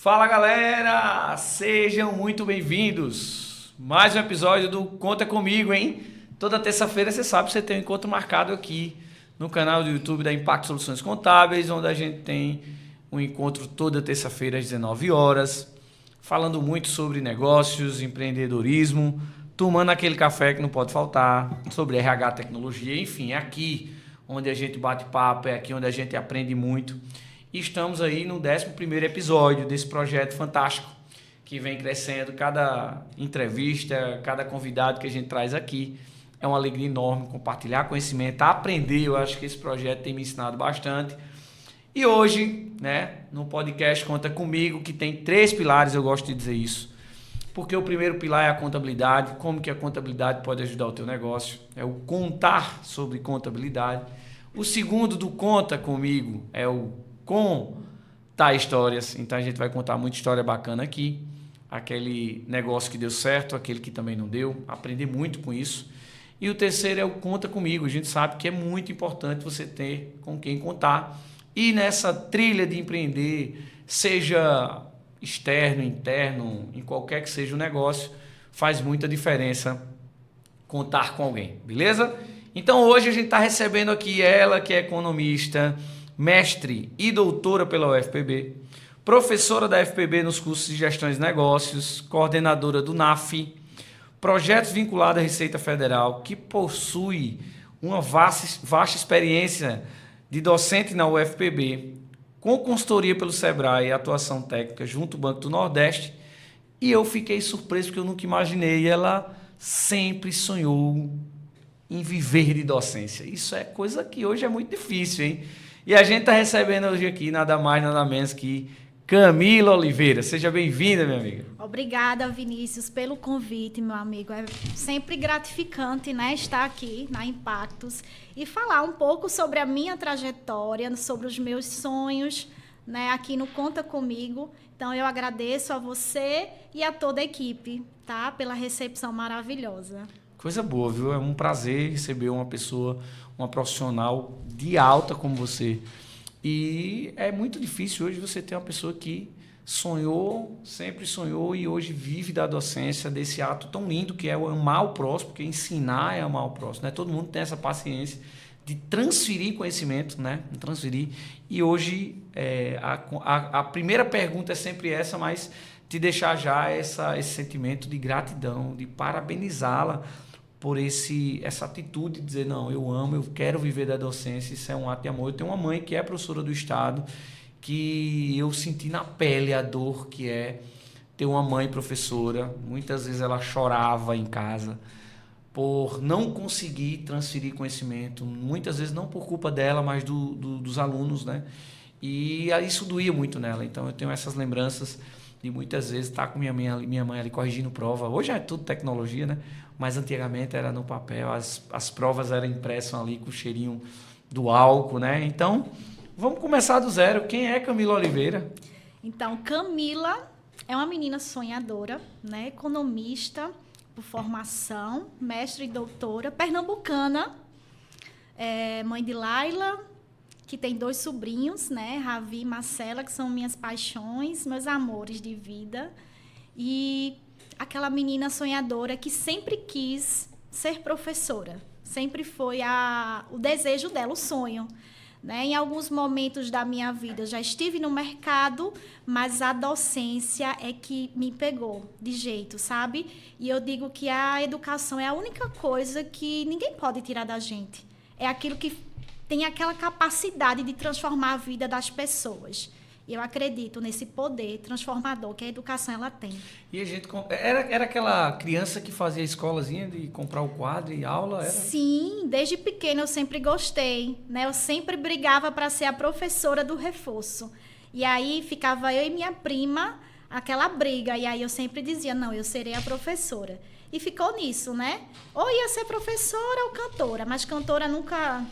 Fala galera, sejam muito bem-vindos. Mais um episódio do Conta Comigo, hein? Toda terça-feira, você sabe, você tem um encontro marcado aqui no canal do YouTube da Impacto Soluções Contábeis, onde a gente tem um encontro toda terça-feira às 19 horas, falando muito sobre negócios, empreendedorismo, tomando aquele café que não pode faltar, sobre RH, tecnologia, enfim, é aqui onde a gente bate papo, é aqui onde a gente aprende muito. E estamos aí no 11º episódio desse projeto fantástico que vem crescendo. Cada entrevista, cada convidado que a gente traz aqui é uma alegria enorme compartilhar conhecimento, aprender. Eu acho que esse projeto tem me ensinado bastante. E hoje, no podcast Conta Comigo, que tem 3 pilares, eu gosto de dizer isso. Porque o primeiro pilar é a contabilidade, como que a contabilidade pode ajudar o teu negócio. É o contar sobre contabilidade. O segundo do Conta Comigo é o contar histórias. Então a gente vai contar muita história bacana aqui. Aquele negócio que deu certo, aquele que também não deu. Aprender muito com isso. E o terceiro é o Conta Comigo. A gente sabe que é muito importante você ter com quem contar. E nessa trilha de empreender, seja externo, interno, em qualquer que seja o negócio, faz muita diferença contar com alguém, beleza? Então hoje a gente está recebendo aqui ela, que é economista, mestre e doutora pela UFPB, professora da UFPB nos cursos de gestão de negócios, coordenadora do NAF, projetos vinculados à Receita Federal, que possui uma vasta experiência de docente na UFPB, com consultoria pelo Sebrae e atuação técnica junto ao Banco do Nordeste. E eu fiquei surpreso porque eu nunca imaginei. Ela sempre sonhou em viver de docência. Isso é coisa que hoje é muito difícil, hein? E a gente está recebendo hoje aqui nada mais, nada menos que Camila Oliveira. Seja bem-vinda, minha amiga. Obrigada, Vinícius, pelo convite, meu amigo. É sempre gratificante, estar aqui na Impactos e falar um pouco sobre a minha trajetória, sobre os meus sonhos, aqui no Conta Comigo. Então, eu agradeço a você e a toda a equipe, tá? Pela recepção maravilhosa. Coisa boa, viu? É um prazer receber uma pessoa, uma profissional de alta como você. E é muito difícil hoje você ter uma pessoa que sonhou, sempre sonhou e hoje vive da docência, desse ato tão lindo que é o amar o próximo, porque ensinar é amar o próximo. Todo mundo tem essa paciência de transferir conhecimento, Transferir. E hoje a primeira pergunta é sempre essa, mas te deixar já esse sentimento de gratidão, de parabenizá-la por essa atitude de dizer, não, eu amo, eu quero viver da docência, isso é um ato de amor. Eu tenho uma mãe que é professora do Estado, que eu senti na pele a dor que é ter uma mãe professora. Muitas vezes ela chorava em casa por não conseguir transferir conhecimento, muitas vezes não por culpa dela, mas dos alunos, E isso doía muito nela. Então eu tenho essas lembranças de muitas vezes estar com minha mãe ali corrigindo prova. Hoje é tudo tecnologia, Mas antigamente era no papel, as provas eram impressas ali com o cheirinho do álcool, Então, vamos começar do zero. Quem é Camila Oliveira? Então, Camila é uma menina sonhadora, economista por formação, mestre e doutora, pernambucana, mãe de Laila, que tem 2 sobrinhos, Ravi e Marcela, que são minhas paixões, meus amores de vida. E aquela menina sonhadora que sempre quis ser professora. Sempre foi o desejo dela, o sonho. Em alguns momentos da minha vida eu já estive no mercado, mas a docência é que me pegou de jeito, sabe? E eu digo que a educação é a única coisa que ninguém pode tirar da gente. É aquilo que tem aquela capacidade de transformar a vida das pessoas. E eu acredito nesse poder transformador que a educação ela tem. E a gente era aquela criança que fazia escolazinha de comprar o quadro e aula? Era? Sim, desde pequena eu sempre gostei, Eu sempre brigava para ser a professora do reforço. E aí ficava eu e minha prima, aquela briga. E aí eu sempre dizia, não, eu serei a professora. E ficou nisso, Ou ia ser professora ou cantora, mas cantora nunca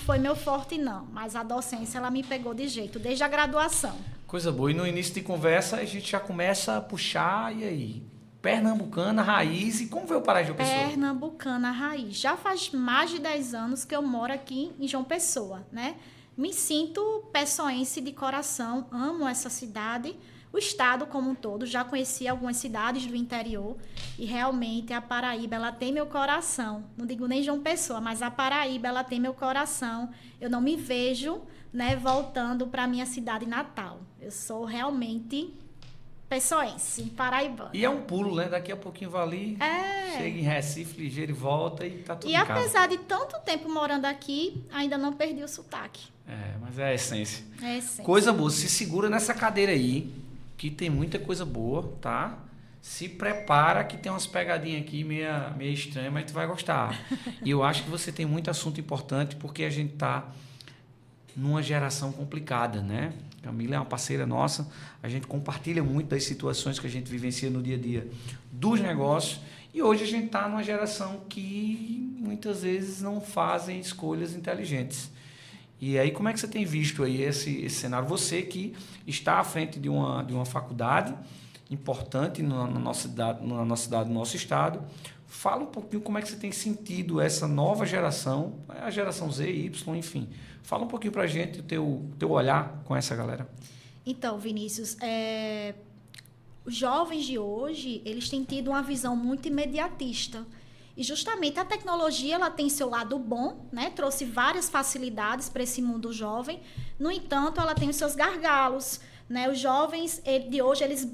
foi meu forte, não. Mas a docência, ela me pegou de jeito, desde a graduação. Coisa boa. E no início de conversa, a gente já começa a puxar, e aí? Pernambucana, raiz, e como veio parar em João Pessoa? Pernambucana, raiz. Já faz mais de 10 anos que eu moro aqui em João Pessoa, Me sinto pessoense de coração, amo essa cidade, o estado como um todo. Já conheci algumas cidades do interior e realmente a Paraíba, ela tem meu coração. Não digo nem João Pessoa, mas a Paraíba, ela tem meu coração. Eu não me vejo, né, voltando para minha cidade natal. Eu sou realmente pessoense, paraibana. E é um pulo, né? Daqui a pouquinho vai ali, chega em Recife, ligeiro e volta e tá tudo E em casa. apesar de tanto tempo morando aqui, ainda não perdi o sotaque. Mas é a essência. É a essência. Coisa boa, se segura nessa cadeira aí, que tem muita coisa boa, tá? Se prepara que tem umas pegadinhas aqui meio estranhas, mas tu vai gostar. E eu acho que você tem muito assunto importante, porque a gente tá numa geração complicada, né? Camila é uma parceira nossa, a gente compartilha muito das situações que a gente vivencia no dia a dia dos negócios, e hoje a gente está numa geração que muitas vezes não fazem escolhas inteligentes. E aí, como é que você tem visto aí esse cenário? Você que está à frente de uma faculdade importante na nossa cidade, no nosso estado, fala um pouquinho como é que você tem sentido essa nova geração, a geração Z, Y, enfim. Fala um pouquinho para a gente o teu olhar com essa galera. Então, Vinícius, os jovens de hoje, eles têm tido uma visão muito imediatista. E justamente a tecnologia, ela tem seu lado bom, né? Trouxe várias facilidades para esse mundo jovem. No entanto, ela tem os seus gargalos, né? Os jovens de hoje, eles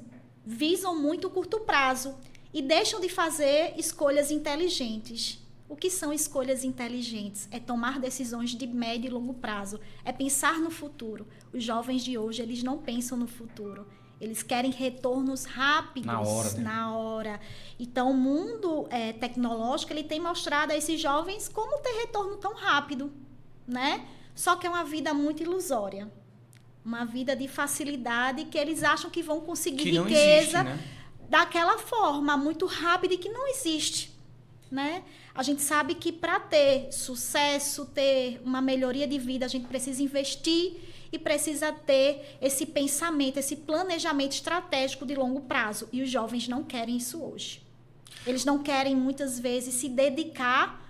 visam muito o curto prazo e deixam de fazer escolhas inteligentes. O que são escolhas inteligentes? É tomar decisões de médio e longo prazo. É pensar no futuro. Os jovens de hoje, eles não pensam no futuro. Eles querem retornos rápidos, na hora. Então, o mundo tecnológico, ele tem mostrado a esses jovens como ter retorno tão rápido, né? Só que é uma vida muito ilusória. Uma vida de facilidade que eles acham que vão conseguir que não riqueza existe, né? daquela forma muito rápida e que não existe, né? A gente sabe que para ter sucesso, ter uma melhoria de vida, a gente precisa investir e precisa ter esse pensamento, esse planejamento estratégico de longo prazo. E os jovens não querem isso hoje. Eles não querem, muitas vezes, se dedicar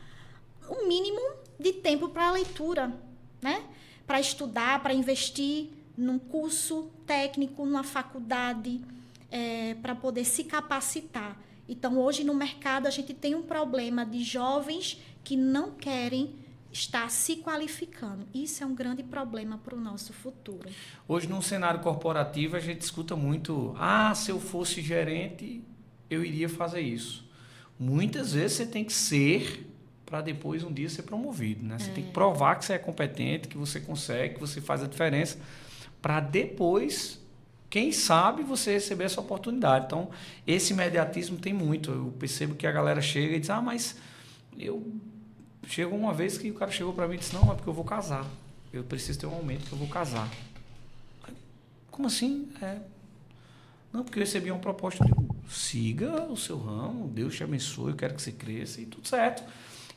um mínimo de tempo para a leitura, né? Para estudar, para investir num curso técnico, numa faculdade, para poder se capacitar. Então, hoje no mercado, a gente tem um problema de jovens que não querem estar se qualificando. Isso é um grande problema para o nosso futuro. Hoje, num cenário corporativo, a gente escuta muito, se eu fosse gerente, eu iria fazer isso. Muitas vezes você tem que ser para depois um dia ser promovido, né? Você tem que provar que você é competente, que você consegue, que você faz a diferença, para depois, quem sabe, você receber essa oportunidade. Então, esse imediatismo tem muito. Eu percebo que a galera chega e diz, mas chegou uma vez que o cara chegou para mim e disse, não, é porque eu vou casar. Eu preciso ter um aumento que eu vou casar. Como assim? Não, porque eu recebi uma proposta de siga o seu ramo, Deus te abençoe, eu quero que você cresça e tudo certo.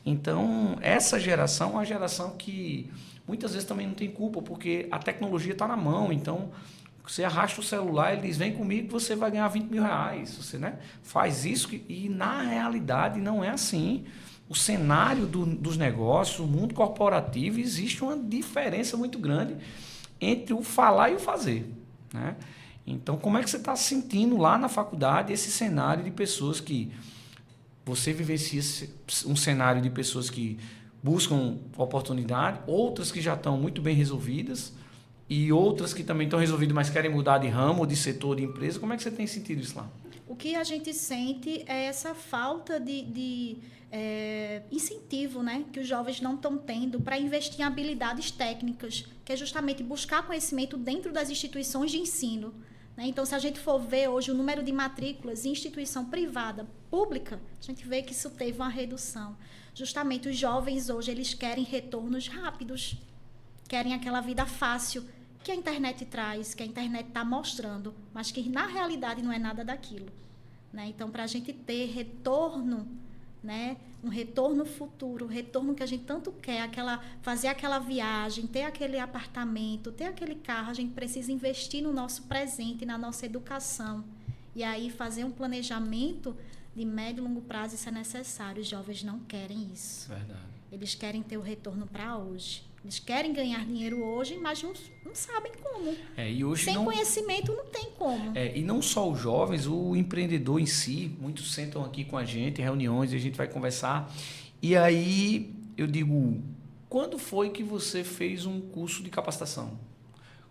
Então, essa geração é uma geração que muitas vezes também não tem culpa, porque a tecnologia está na mão. Então, você arrasta o celular, ele diz, vem comigo que você vai ganhar 20 mil reais. Você, né, faz isso e, na realidade, não é assim. O cenário dos negócios, o mundo corporativo, existe uma diferença muito grande entre o falar e o fazer, né? Então, como é que você está sentindo lá na faculdade esse cenário de pessoas que... Você vivencia um cenário de pessoas que buscam oportunidade, outras que já estão muito bem resolvidas e outras que também estão resolvidas, mas querem mudar de ramo, de setor, de empresa. Como é que você tem sentido isso lá? O que a gente sente é essa falta de incentivo, né, que os jovens não estão tendo para investir em habilidades técnicas, que é justamente buscar conhecimento dentro das instituições de ensino. Então, se a gente for ver hoje o número de matrículas em instituição privada, pública, a gente vê que isso teve uma redução. Justamente os jovens hoje, eles querem retornos rápidos, querem aquela vida fácil que a internet traz, que a internet está mostrando, mas que na realidade não é nada daquilo, né? Então, para a gente ter retorno, né, um retorno futuro, retorno que a gente tanto quer, fazer aquela viagem, ter aquele apartamento, ter aquele carro, a gente precisa investir no nosso presente, na nossa educação. E aí fazer um planejamento de médio e longo prazo, isso é necessário. Os jovens não querem isso. Verdade. Eles querem ter o retorno para hoje. Eles querem ganhar dinheiro hoje, mas não sabem como. E hoje Sem conhecimento não tem como. E não só os jovens, o empreendedor em si, muitos sentam aqui com a gente, em reuniões, e a gente vai conversar. E aí eu digo, quando foi que você fez um curso de capacitação?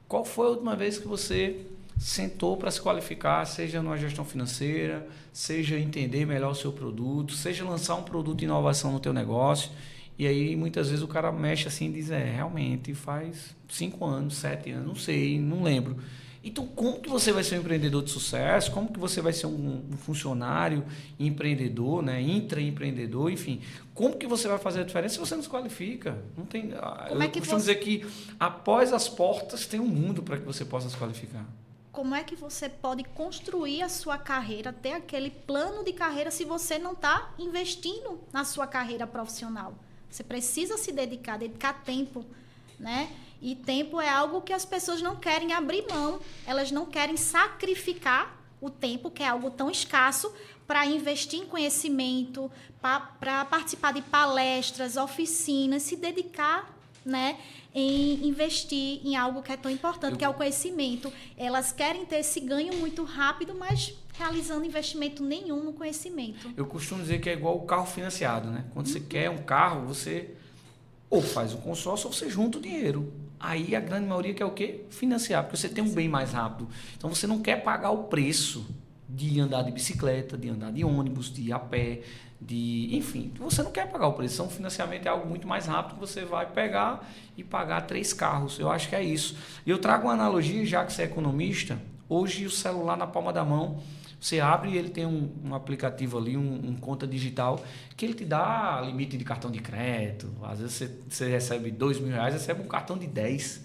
Qual foi a última vez que você sentou para se qualificar, seja numa gestão financeira, seja entender melhor o seu produto, seja lançar um produto de inovação no teu negócio? E aí, muitas vezes, o cara mexe assim e diz, realmente faz 5 anos, 7 anos, não sei, não lembro. Então, como que você vai ser um empreendedor de sucesso? Como que você vai ser um funcionário empreendedor, né? Intraempreendedor, enfim. Como que você vai fazer a diferença se você não se qualifica? Não tem, eu costumo dizer que após as portas tem um mundo para que você possa se qualificar. Como é que você pode construir a sua carreira, ter aquele plano de carreira se você não está investindo na sua carreira profissional? Você precisa se dedicar tempo, né? E tempo é algo que as pessoas não querem abrir mão, elas não querem sacrificar o tempo, que é algo tão escasso, para investir em conhecimento, para participar de palestras, oficinas, se dedicar, né, em investir em algo que é tão importante, que é o conhecimento. Elas querem ter esse ganho muito rápido, mas realizando investimento nenhum no conhecimento. Eu costumo dizer que é igual o carro financiado, né? Quando você quer um carro, você ou faz um consórcio ou você junta o dinheiro. Aí a grande maioria quer o quê? Financiar, porque você tem um bem mais rápido. Então você não quer pagar o preço de andar de bicicleta, de andar de ônibus, de ir a pé, enfim, você não quer pagar o preço. Então, o financiamento é algo muito mais rápido que você vai pegar e pagar 3 carros. Eu acho que é isso. E eu trago uma analogia, já que você é economista. Hoje o celular na palma da mão, você abre e ele tem um aplicativo ali, um conta digital, que ele te dá limite de cartão de crédito. Às vezes você recebe R$2.000, recebe um cartão de 10.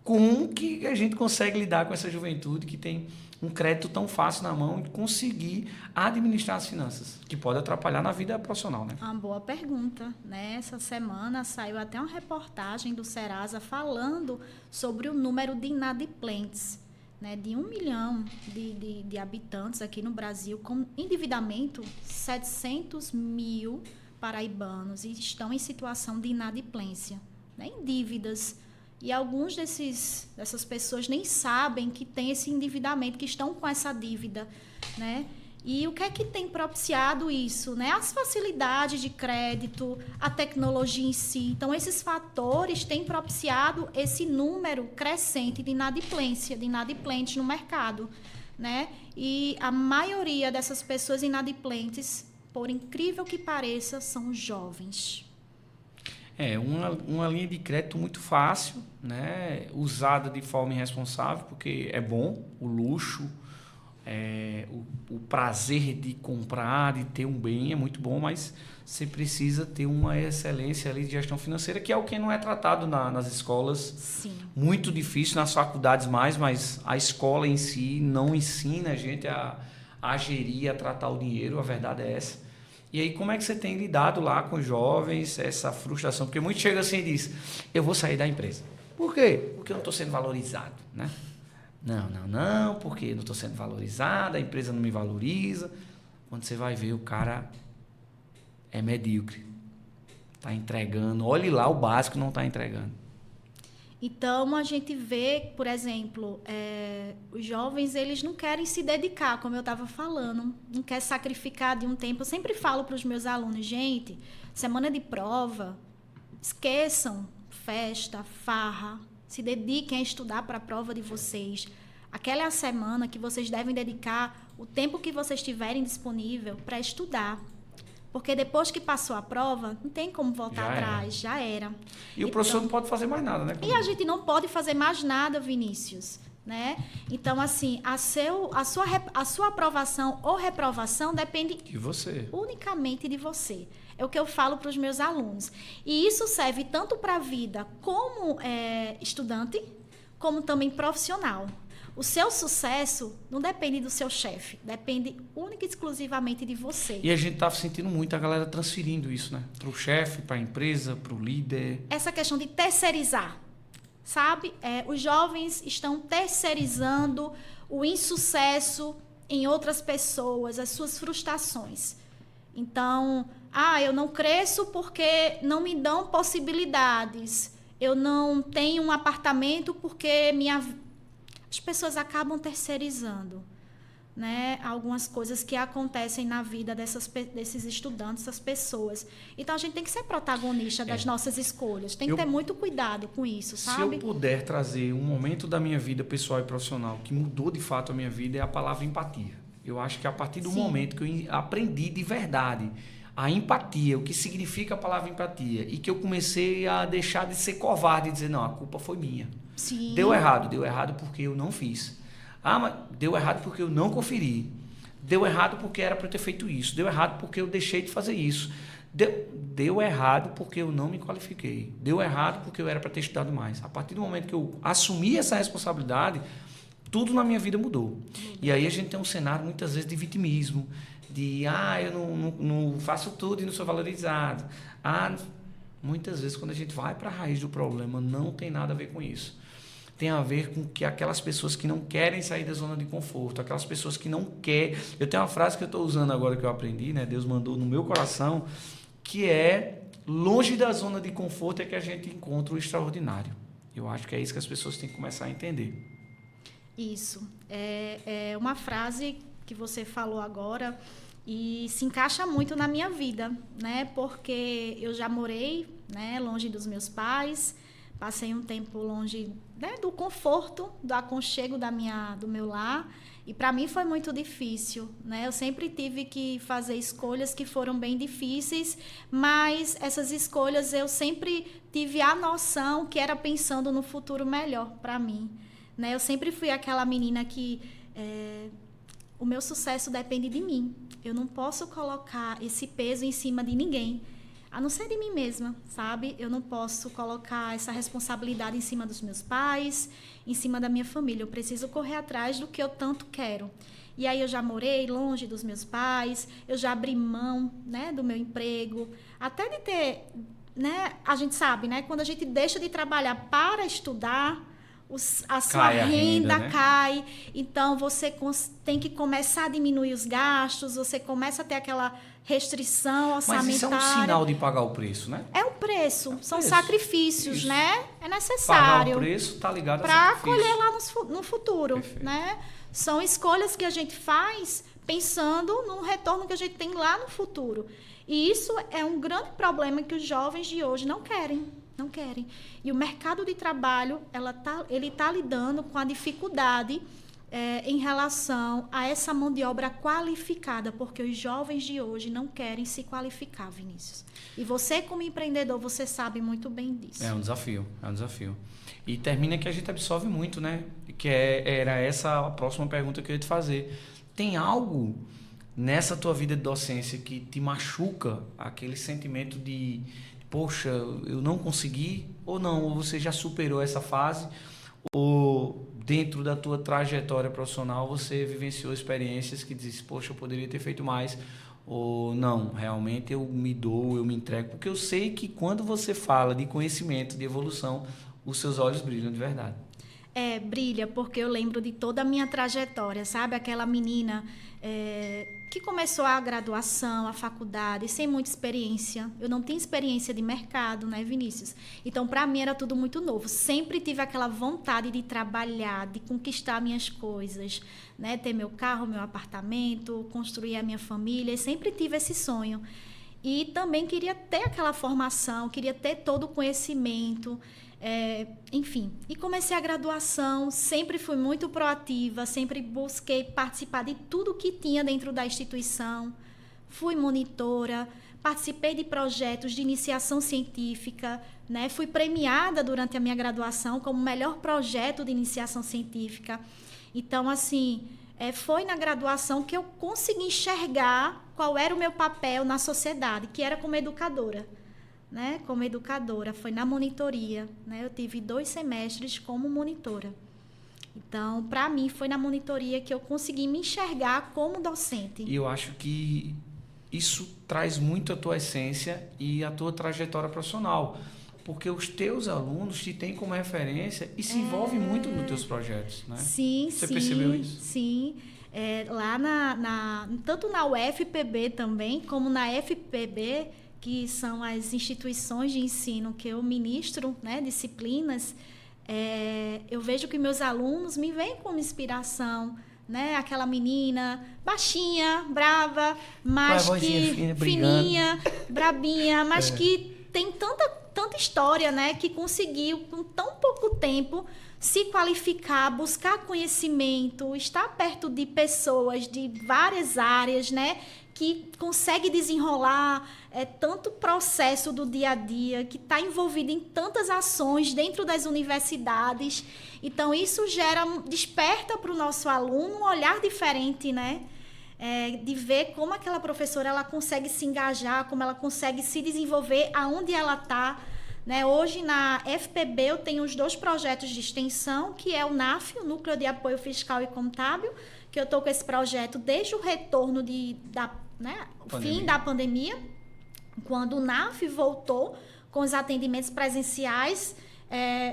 Como que a gente consegue lidar com essa juventude que tem um crédito tão fácil na mão e conseguir administrar as finanças, que pode atrapalhar na vida profissional, né? Uma boa pergunta, né? Essa semana saiu até uma reportagem do Serasa falando sobre o número de inadimplentes, né? De 1 milhão de habitantes aqui no Brasil, com endividamento, 700 mil paraibanos estão em situação de inadimplência, né? Em dívidas. E alguns dessas pessoas nem sabem que tem esse endividamento, que estão com essa dívida, né? E o que é que tem propiciado isso, né? As facilidades de crédito, a tecnologia em si. Então, esses fatores têm propiciado esse número crescente de inadimplência, de inadimplentes no mercado, né? E a maioria dessas pessoas inadimplentes, por incrível que pareça, são jovens. Uma linha de crédito muito fácil, né? Usada de forma irresponsável, porque é bom, o luxo, o prazer de comprar, de ter um bem é muito bom, mas você precisa ter uma excelência ali de gestão financeira, que é o que não é tratado nas escolas. Sim. Muito difícil, nas faculdades mais, mas a escola em si não ensina a gente a gerir, a tratar o dinheiro, a verdade é essa. E aí, como é que você tem lidado lá com os jovens, essa frustração? Porque muitos chegam assim e dizem, eu vou sair da empresa. Por quê? Porque eu não estou sendo valorizado, né? Não, porque eu não estou sendo valorizado, a empresa não me valoriza. Quando você vai ver, o cara é medíocre. Está entregando, olhe lá o básico, não está entregando. Então, a gente vê, por exemplo, os jovens, eles não querem se dedicar, como eu estava falando, não quer sacrificar de um tempo. Eu sempre falo para os meus alunos, gente, semana de prova, esqueçam festa, farra, se dediquem a estudar para a prova de vocês. Aquela é a semana que vocês devem dedicar o tempo que vocês tiverem disponível para estudar. Porque depois que passou a prova, não tem como voltar atrás, já era. E o professor não pode fazer mais nada, né? E a gente não pode fazer mais nada, Vinícius, né? Então, assim, a sua aprovação ou reprovação depende de você, unicamente de você. É o que eu falo para os meus alunos. E isso serve tanto para a vida como estudante, como também profissional. O seu sucesso não depende do seu chefe, depende única e exclusivamente de você. E a gente está sentindo muito a galera transferindo isso, né? Para o chefe, para a empresa, para o líder. Essa questão de terceirizar, sabe? Os jovens estão terceirizando o insucesso em outras pessoas, as suas frustrações. Então, eu não cresço porque não me dão possibilidades. eu não tenho um apartamento porque as pessoas acabam terceirizando, né, algumas coisas que acontecem na vida desses estudantes, dessas pessoas. Então, a gente tem que ser protagonista das nossas escolhas. Tem que ter muito cuidado com isso, sabe? Se eu puder trazer um momento da minha vida pessoal e profissional que mudou de fato a minha vida, é a palavra empatia. Eu acho que a partir do momento que eu aprendi de verdade a empatia, o que significa a palavra empatia, e que eu comecei a deixar de ser covarde e dizer, não, a culpa foi minha. Sim. Deu errado porque eu não fiz. Ah, mas deu errado porque eu não conferi. Deu errado porque era para eu ter feito isso. Deu errado porque eu deixei de fazer isso. Deu errado porque eu não me qualifiquei. Deu errado porque eu era para ter estudado mais. A partir do momento que eu assumi essa responsabilidade, tudo na minha vida mudou. E aí a gente tem um cenário muitas vezes de vitimismo, de eu não faço tudo e não sou valorizado. Muitas vezes quando a gente vai para a raiz do problema, não tem nada a ver com isso. Tem a ver com que aquelas pessoas que não querem sair da zona de conforto, aquelas pessoas que não querem... Eu tenho uma frase que eu estou usando agora que eu aprendi, né? Deus mandou no meu coração, que é: longe da zona de conforto é que a gente encontra o extraordinário. Eu acho que é isso que as pessoas têm que começar a entender. Isso. É uma frase que você falou agora e se encaixa muito na minha vida, né? Porque eu já morei, né, longe dos meus pais, passei um tempo longe, né, do conforto, do aconchego do meu lar, e para mim foi muito difícil, né? Eu sempre tive que fazer escolhas que foram bem difíceis, mas essas escolhas eu sempre tive a noção que era pensando no futuro melhor para mim, né? Eu sempre fui aquela menina que o meu sucesso depende de mim. Eu não posso colocar esse peso em cima de ninguém, a não ser de mim mesma, sabe? Eu não posso colocar essa responsabilidade em cima dos meus pais, em cima da minha família. Eu preciso correr atrás do que eu tanto quero. E aí eu já morei longe dos meus pais, eu já abri mão, né, do meu emprego, até de ter, né, a gente sabe, né, quando a gente deixa de trabalhar para estudar, a sua renda, né, cai. Então, você tem que começar a diminuir os gastos, você começa a ter aquela restrição orçamentária. Mas isso é um sinal de pagar o preço, né? É um preço, são sacrifícios, isso, né? É necessário. Pagar o preço está ligado a para sacrifício. colher lá no futuro. Perfeito. Né? São escolhas que a gente faz pensando no retorno que a gente tem lá no futuro. E isso é um grande problema que os jovens de hoje não querem. Não querem. E o mercado de trabalho, ele tá lidando com a dificuldade em relação a essa mão de obra qualificada, porque os jovens de hoje não querem se qualificar, Vinícius. E você, como empreendedor, você sabe muito bem disso. É um desafio. E termina que a gente absorve muito, né? Que era essa a próxima pergunta que eu ia te fazer. Tem algo nessa tua vida de docência que te machuca, aquele sentimento de poxa, eu não consegui, ou não, ou você já superou essa fase, ou dentro da tua trajetória profissional você vivenciou experiências que diz, poxa, eu poderia ter feito mais, ou não, realmente eu me dou, eu me entrego, porque eu sei que quando você fala de conhecimento, de evolução, os seus olhos brilham de verdade. Brilha, porque eu lembro de toda a minha trajetória, sabe? Aquela menina que começou a graduação, a faculdade, sem muita experiência. Eu não tinha experiência de mercado, né, Vinícius? Então, para mim, era tudo muito novo. Sempre tive aquela vontade de trabalhar, de conquistar minhas coisas, né? Ter meu carro, meu apartamento, construir a minha família. E sempre tive esse sonho. E também queria ter aquela formação, queria ter todo o conhecimento. Enfim, e comecei a graduação, sempre fui muito proativa, sempre busquei participar de tudo que tinha dentro da instituição, fui monitora, participei de projetos de iniciação científica, né? Fui premiada durante a minha graduação como melhor projeto de iniciação científica. Então, assim, foi na graduação que eu consegui enxergar qual era o meu papel na sociedade, que era como educadora. Né, como educadora, foi na monitoria, né? Eu tive 2 semestres como monitora. Então, para mim, foi na monitoria que eu consegui me enxergar como docente. E eu acho que isso traz muito a tua essência e a tua trajetória profissional, porque os teus alunos te têm como referência e se envolvem muito nos teus projetos, né? Sim, Você percebeu isso? Sim. Lá tanto na UFPB também, como na FPB, que são as instituições de ensino que eu ministro, né, disciplinas, eu vejo que meus alunos me veem como inspiração, né? Aquela menina baixinha, brava, mas que fininha, brabinha, mas que tem tanta história, né? Que conseguiu, com tão pouco tempo, se qualificar, buscar conhecimento, estar perto de pessoas de várias áreas, né? Que consegue desenrolar tanto processo do dia a dia, que está envolvido em tantas ações dentro das universidades. Então, isso desperta para o nosso aluno um olhar diferente, né? De ver como aquela professora ela consegue se engajar, como ela consegue se desenvolver aonde ela está. Né? Hoje, na FPB, eu tenho os 2 projetos de extensão, que é o NAF, o Núcleo de Apoio Fiscal e Contábil, que eu estou com esse projeto desde o retorno o fim da pandemia, quando o NAF voltou com os atendimentos presenciais,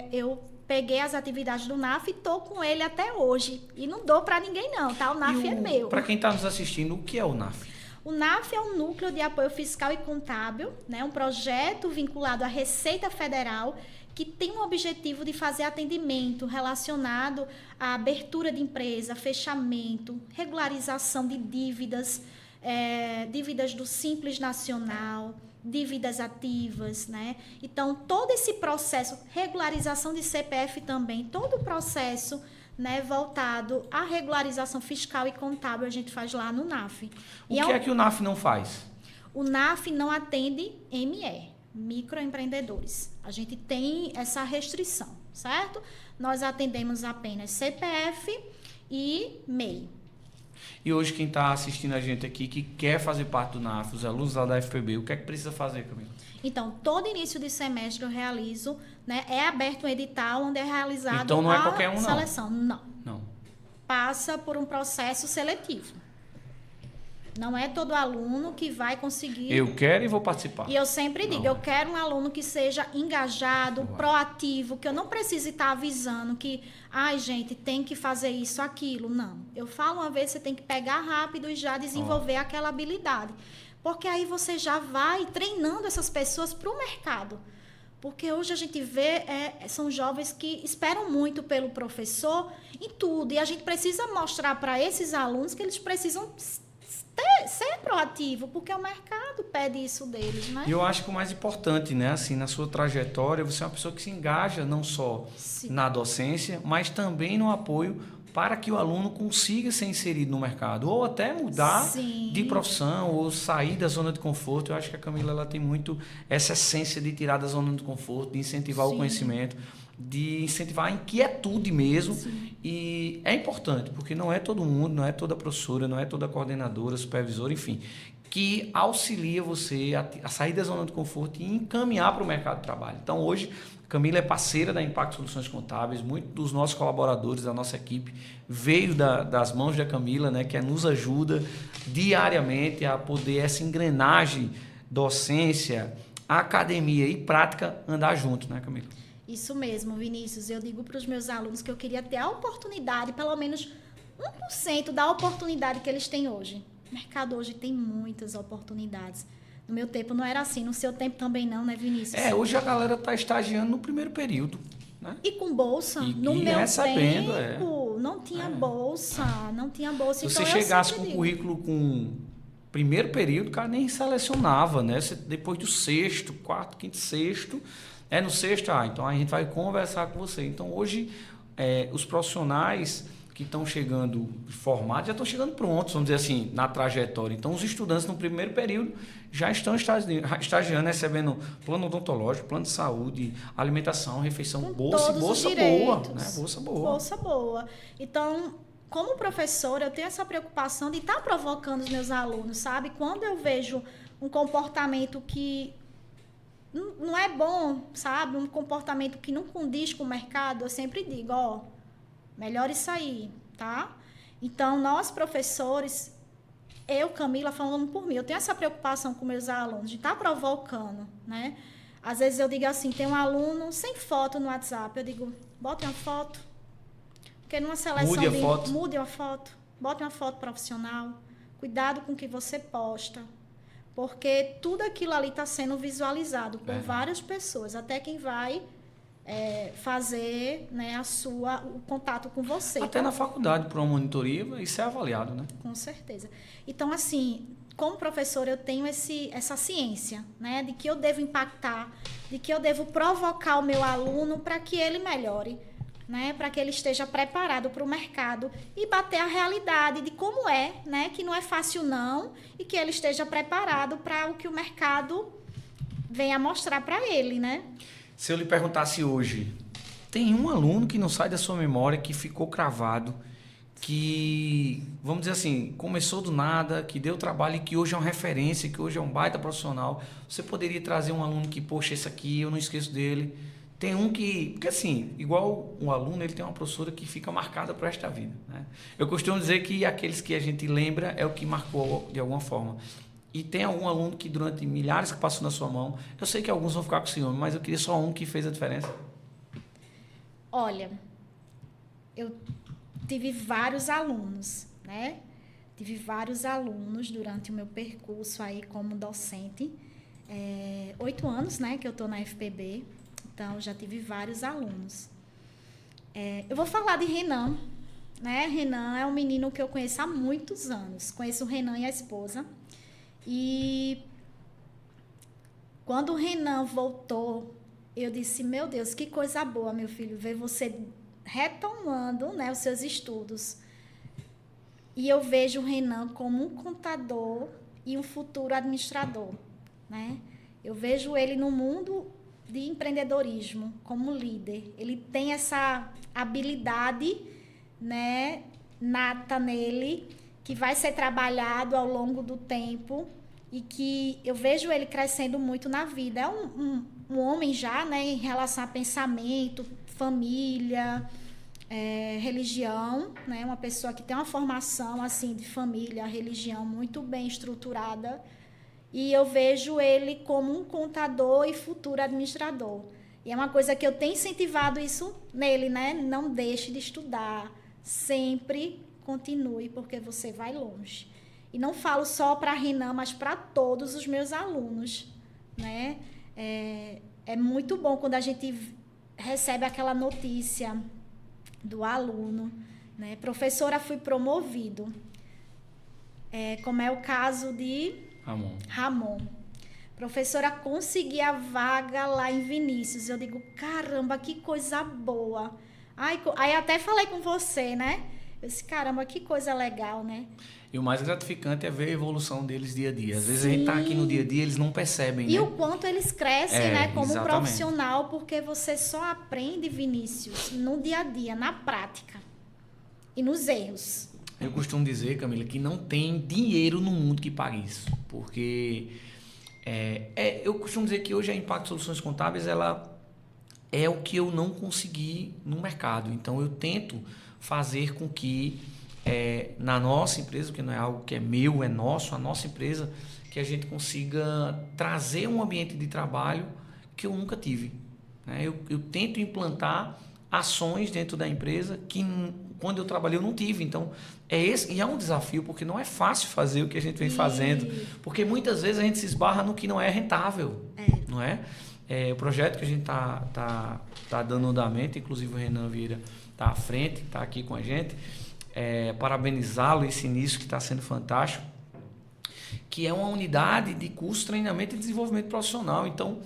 eu peguei as atividades do NAF e estou com ele até hoje. E não dou para ninguém não, tá? O NAF é meu. Para quem está nos assistindo, o que é o NAF? O NAF é um Núcleo de Apoio Fiscal e Contábil, né? Um projeto vinculado à Receita Federal que tem o objetivo de fazer atendimento relacionado à abertura de empresa, fechamento, regularização de dívidas, dívidas do Simples Nacional, dívidas ativas, né? Então, todo esse processo, regularização de CPF também, todo o processo, né, voltado à regularização fiscal e contábil, a gente faz lá no NAF. O que é que o NAF não faz? O NAF não atende ME, microempreendedores. A gente tem essa restrição, certo? Nós atendemos apenas CPF e MEI. E hoje quem está assistindo a gente aqui, que quer fazer parte do NAF, os alunos lá da FPB, o que é que precisa fazer, Camila? Então, todo início de semestre eu realizo, né? É aberto um edital onde é realizado então, não é qualquer um, seleção. Não. Passa por um processo seletivo. Não é todo aluno que vai conseguir... Eu quero e vou participar. E eu sempre digo, eu quero um aluno que seja engajado, proativo, que eu não precise estar avisando que, gente, tem que fazer isso, aquilo. Não. Eu falo uma vez, você tem que pegar rápido e já desenvolver aquela habilidade. Porque aí você já vai treinando essas pessoas para o mercado. Porque hoje a gente vê, são jovens que esperam muito pelo professor em tudo. E a gente precisa mostrar para esses alunos que eles precisam ser proativo, porque o mercado pede isso deles, né? E eu acho que o mais importante, né, assim, na sua trajetória, você é uma pessoa que se engaja não só na docência, mas também no apoio para que o aluno consiga ser inserido no mercado, ou até mudar de profissão, ou sair da zona de conforto. Eu acho que a Camila ela tem muito essa essência de tirar da zona de conforto, de incentivar o conhecimento, de incentivar a inquietude mesmo. E é importante, porque não é todo mundo, não é toda professora, não é toda coordenadora, supervisora, enfim, que auxilia você a sair da zona de conforto e encaminhar para o mercado de trabalho. Então, hoje, a Camila é parceira da Impacto Soluções Contábeis, muitos dos nossos colaboradores, da nossa equipe, veio das mãos da Camila, né, que nos ajuda diariamente a poder essa engrenagem, docência, academia e prática andar junto, né, Camila? Isso mesmo, Vinícius. Eu digo para os meus alunos que eu queria ter a oportunidade, pelo menos 1% da oportunidade que eles têm hoje. O mercado hoje tem muitas oportunidades. No meu tempo não era assim, no seu tempo também não, né, Vinícius? Hoje a galera está estagiando no primeiro período, né? E com bolsa. No meu tempo não tinha bolsa, não tinha bolsa. Se você chegasse com o currículo com primeiro período, o cara nem selecionava, né? Você, depois do sexto, quarto, quinto, sexto, no sexto, então a gente vai conversar com você. Então hoje os profissionais que estão chegando formados já estão chegando prontos, vamos dizer assim, na trajetória. Então os estudantes no primeiro período já estão estagiando, recebendo plano odontológico, plano de saúde, alimentação, refeição, bolsa boa, né? Bolsa boa. Bolsa boa. Então, como professora, eu tenho essa preocupação de estar provocando os meus alunos, sabe? Quando eu vejo um comportamento que não é bom, sabe? Um comportamento que não condiz com o mercado, eu sempre digo, melhor isso aí, tá? Então, nós professores, eu, Camila, falando por mim, eu tenho essa preocupação com meus alunos, de estar provocando, né? Às vezes eu digo assim, tem um aluno sem foto no WhatsApp, eu digo, bote uma foto, porque numa seleção mude a foto, bote uma foto profissional, cuidado com o que você posta, porque tudo aquilo ali está sendo visualizado por várias pessoas, até quem vai fazer, né, o contato com você. Até na faculdade, por uma monitoria, isso é avaliado, né? Com certeza. Então, assim, como professora, eu tenho essa ciência, né, de que eu devo impactar, de que eu devo provocar o meu aluno para que ele melhore, né, para que ele esteja preparado para o mercado e bater a realidade de como é, né, que não é fácil não, e que ele esteja preparado para o que o mercado venha mostrar para ele, né? Se eu lhe perguntasse hoje, tem um aluno que não sai da sua memória, que ficou cravado, que, vamos dizer assim, começou do nada, que deu trabalho e que hoje é uma referência, que hoje é um baita profissional. Você poderia trazer um aluno que, poxa, esse aqui eu não esqueço dele. Tem um que, porque assim, igual um aluno, ele tem uma professora que fica marcada para esta vida, né? Eu costumo dizer que aqueles que a gente lembra é o que marcou de alguma forma. E tem algum aluno que durante milhares que passou na sua mão, eu sei que alguns vão ficar com ciúme, mas eu queria só um que fez a diferença. Olha, eu tive vários alunos, né? Tive vários alunos durante o meu percurso aí como docente. 8 anos, né, que eu estou na FPB, então já tive vários alunos. Eu vou falar de Renan, né? Renan é um menino que eu conheço há muitos anos. Conheço o Renan e a esposa. E quando o Renan voltou, eu disse, meu Deus, que coisa boa, meu filho, ver você retomando, né, os seus estudos. E eu vejo o Renan como um contador e um futuro administrador, né? Eu vejo ele no mundo de empreendedorismo como líder. Ele tem essa habilidade, né, nata nele, que vai ser trabalhado ao longo do tempo e que eu vejo ele crescendo muito na vida. É um homem já, né, em relação a pensamento, família, religião, né, uma pessoa que tem uma formação assim de família, religião muito bem estruturada. E eu vejo ele como um contador e futuro administrador. E é uma coisa que eu tenho incentivado isso nele, né? Não deixe de estudar, sempre continue, porque você vai longe. E não falo só para a Renan, mas para todos os meus alunos, né? É muito bom quando a gente recebe aquela notícia do aluno, né? Professora, fui promovido. Como é o caso de Ramon. Professora, consegui a vaga lá em Vinícius. Eu digo, caramba, que coisa boa. Aí até falei com você, né? Eu disse, caramba, que coisa legal, né? E o mais gratificante é ver a evolução deles dia a dia. Às vezes a gente está aqui no dia a dia, eles não percebem, e né? o quanto eles crescem, né? Como exatamente. Profissional, porque você só aprende, Vinícius, no dia a dia, na prática e nos erros. Eu costumo dizer, Camila, que não tem dinheiro no mundo que pague isso. Porque eu costumo dizer que hoje a Impact Soluções Contábeis, ela é o que eu não consegui no mercado. Então, eu tento fazer com que na nossa empresa, porque não é algo que é meu, é nosso, a nossa empresa, que a gente consiga trazer um ambiente de trabalho que eu nunca tive, né? Eu tento implantar ações dentro da empresa que quando eu trabalhei eu não tive. Então, e é um desafio, porque não é fácil fazer o que a gente vem fazendo, porque muitas vezes a gente se esbarra no que não é rentável, não é? O projeto que a gente tá dando andamento, inclusive o Renan Vieira está à frente, está aqui com a gente, parabenizá-lo esse início que está sendo fantástico, que é uma unidade de curso, treinamento e desenvolvimento profissional. Então,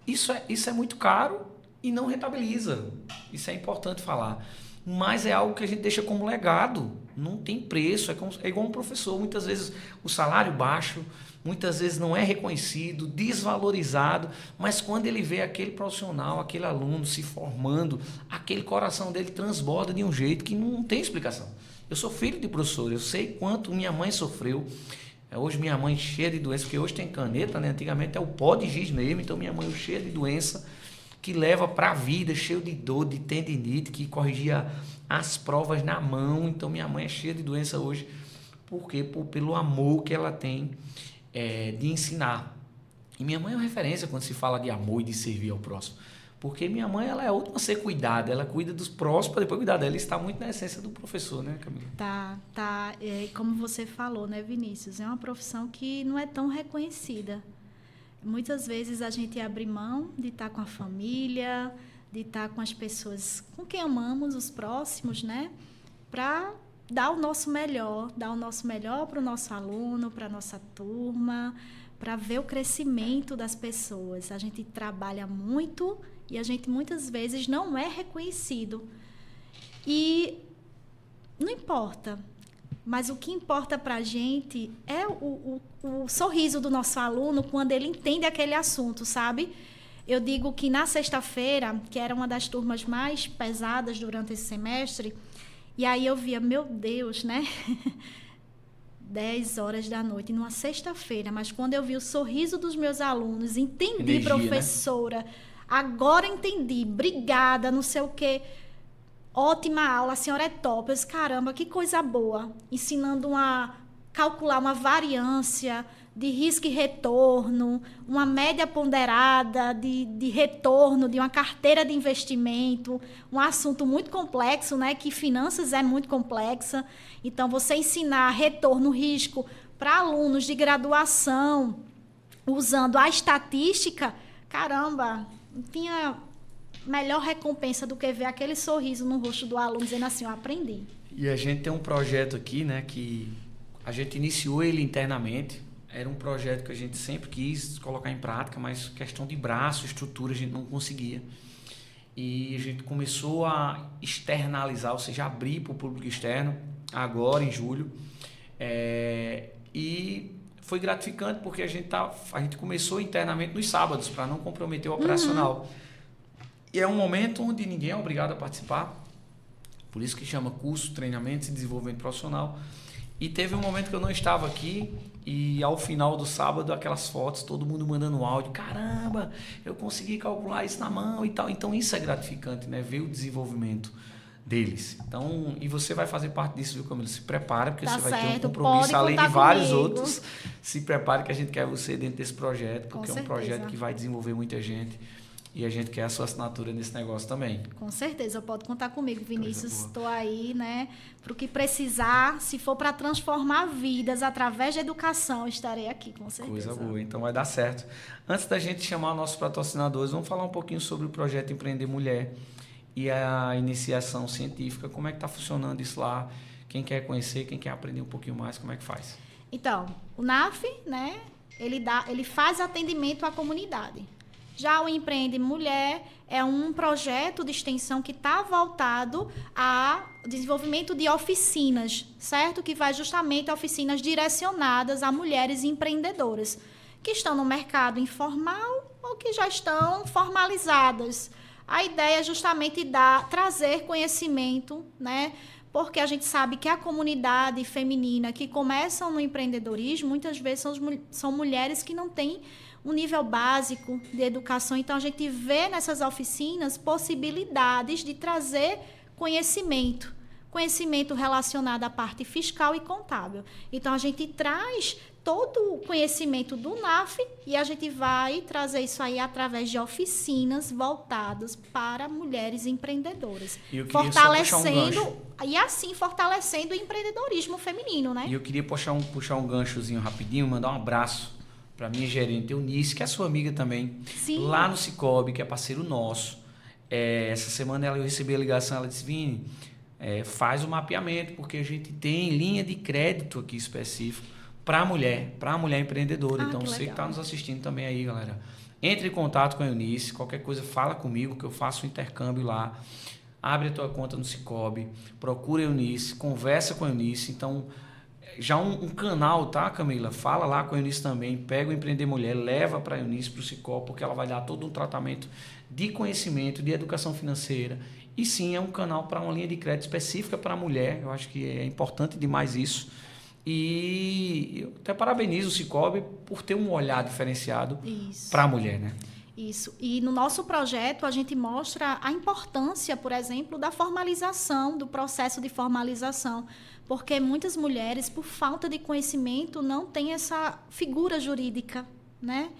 isso é muito caro e não rentabiliza. Isso é importante falar. Mas é algo que a gente deixa como legado. Não tem preço. É igual um professor. Muitas vezes o salário baixo, muitas vezes não é reconhecido, desvalorizado, mas quando ele vê aquele profissional, aquele aluno se formando, aquele coração dele transborda de um jeito que não tem explicação. Eu sou filho de professor, eu sei quanto minha mãe sofreu. Hoje minha mãe cheia de doença, porque hoje tem caneta, né? Antigamente é o pó de giz mesmo, então minha mãe cheia de doença, que leva para a vida, cheio de dor, de tendinite, que corrigia as provas na mão. Então minha mãe é cheia de doença hoje, porque pelo amor que ela tem de ensinar. E minha mãe é uma referência quando se fala de amor e de servir ao próximo. Porque minha mãe, ela é a última a ser cuidada. Ela cuida dos próximos para depois cuidar dela. Isso está muito na essência do professor, né, Camila? Tá. Como você falou, né, Vinícius? É uma profissão que não é tão reconhecida. Muitas vezes a gente abre mão de estar com a família, de estar com as pessoas com quem amamos, os próximos, né? Para dar o nosso melhor para o nosso aluno, para a nossa turma, para ver o crescimento das pessoas. A gente trabalha muito e a gente muitas vezes não é reconhecido. E não importa, mas o que importa para a gente é o sorriso do nosso aluno quando ele entende aquele assunto, sabe? Eu digo que na sexta-feira, que era uma das turmas mais pesadas durante esse semestre, e aí eu via, meu Deus, né? 10 horas da noite, numa sexta-feira, mas quando eu vi o sorriso dos meus alunos, entendi, energia, professora, né? Agora entendi, obrigada, não sei o quê. Ótima aula, a senhora é top. Eu disse, caramba, que coisa boa. Ensinando a calcular uma variância de risco e retorno, uma média ponderada de retorno de uma carteira de investimento, um assunto muito complexo, né? Que finanças é muito complexa. Então, você ensinar retorno, risco para alunos de graduação, usando a estatística, caramba, não tinha melhor recompensa do que ver aquele sorriso no rosto do aluno dizendo assim, eu aprendi. E a gente tem um projeto aqui, né, que a gente iniciou ele internamente. Era um projeto que a gente sempre quis colocar em prática, mas questão de braço, estrutura, a gente não conseguia. E a gente começou a externalizar, ou seja, abrir para o público externo, agora em julho. E foi gratificante porque a gente começou internamente nos sábados, para não comprometer o operacional. E é um momento onde ninguém é obrigado a participar, por isso que chama curso, treinamento e desenvolvimento profissional. E teve um momento que eu não estava aqui e ao final do sábado, aquelas fotos, todo mundo mandando áudio, caramba, eu consegui calcular isso na mão e tal. Então isso é gratificante, né? Ver o desenvolvimento deles. Então, e você vai fazer parte disso, viu, Camila? Se prepara, porque você vai ter um compromisso, além de vários outros. Se prepare que a gente quer você dentro desse projeto, porque é um projeto que vai desenvolver muita gente. E a gente quer a sua assinatura nesse negócio também. Com certeza, pode contar comigo, Vinícius. Estou aí, né? Para o que precisar, se for para transformar vidas através da educação, estarei aqui, com certeza. Coisa boa, então vai dar certo. Antes da gente chamar nossos patrocinadores, vamos falar um pouquinho sobre o projeto Empreender Mulher e a iniciação científica. Como é que está funcionando isso lá? Quem quer conhecer, quem quer aprender um pouquinho mais, como é que faz? Então, o NAF, né? Ele faz atendimento à comunidade. Já o Empreende Mulher é um projeto de extensão que está voltado ao desenvolvimento de oficinas, certo? Que vai justamente a oficinas direcionadas a mulheres empreendedoras que estão no mercado informal ou que já estão formalizadas. A ideia é justamente trazer conhecimento, né? Porque a gente sabe que a comunidade feminina que começam no empreendedorismo, muitas vezes são mulheres que não têm um nível básico de educação. Então, a gente vê nessas oficinas possibilidades de trazer conhecimento relacionado à parte fiscal e contábil. Então, a gente traz todo o conhecimento do NAF e a gente vai trazer isso aí através de oficinas voltadas para mulheres empreendedoras. Fortalecendo o empreendedorismo feminino, né? E eu queria puxar um ganchozinho rapidinho, mandar um abraço para minha gerente Eunice, que é sua amiga também. Sim. Lá no Cicobi, que é parceiro nosso. Essa semana eu recebi a ligação, ela disse, Vini, faz o mapeamento, porque a gente tem linha de crédito aqui específico para mulher empreendedora. Então, você que está nos assistindo também aí, galera, entre em contato com a Eunice, qualquer coisa fala comigo, que eu faço o intercâmbio lá. Abre a tua conta no Cicobi, procura a Eunice, conversa com a Eunice. Então, já um canal, tá, Camila? Fala lá com a Eunice também, pega o Empreender Mulher, leva para a Eunice, para o Cicobi, porque ela vai dar todo um tratamento de conhecimento, de educação financeira. E sim, é um canal para uma linha de crédito específica para a mulher. Eu acho que é importante demais isso. E eu até parabenizo o Cicobi por ter um olhar diferenciado para a mulher, né? Isso. E no nosso projeto, a gente mostra a importância, por exemplo, da formalização, do processo de formalização. Porque muitas mulheres, por falta de conhecimento, não têm essa figura jurídica, né?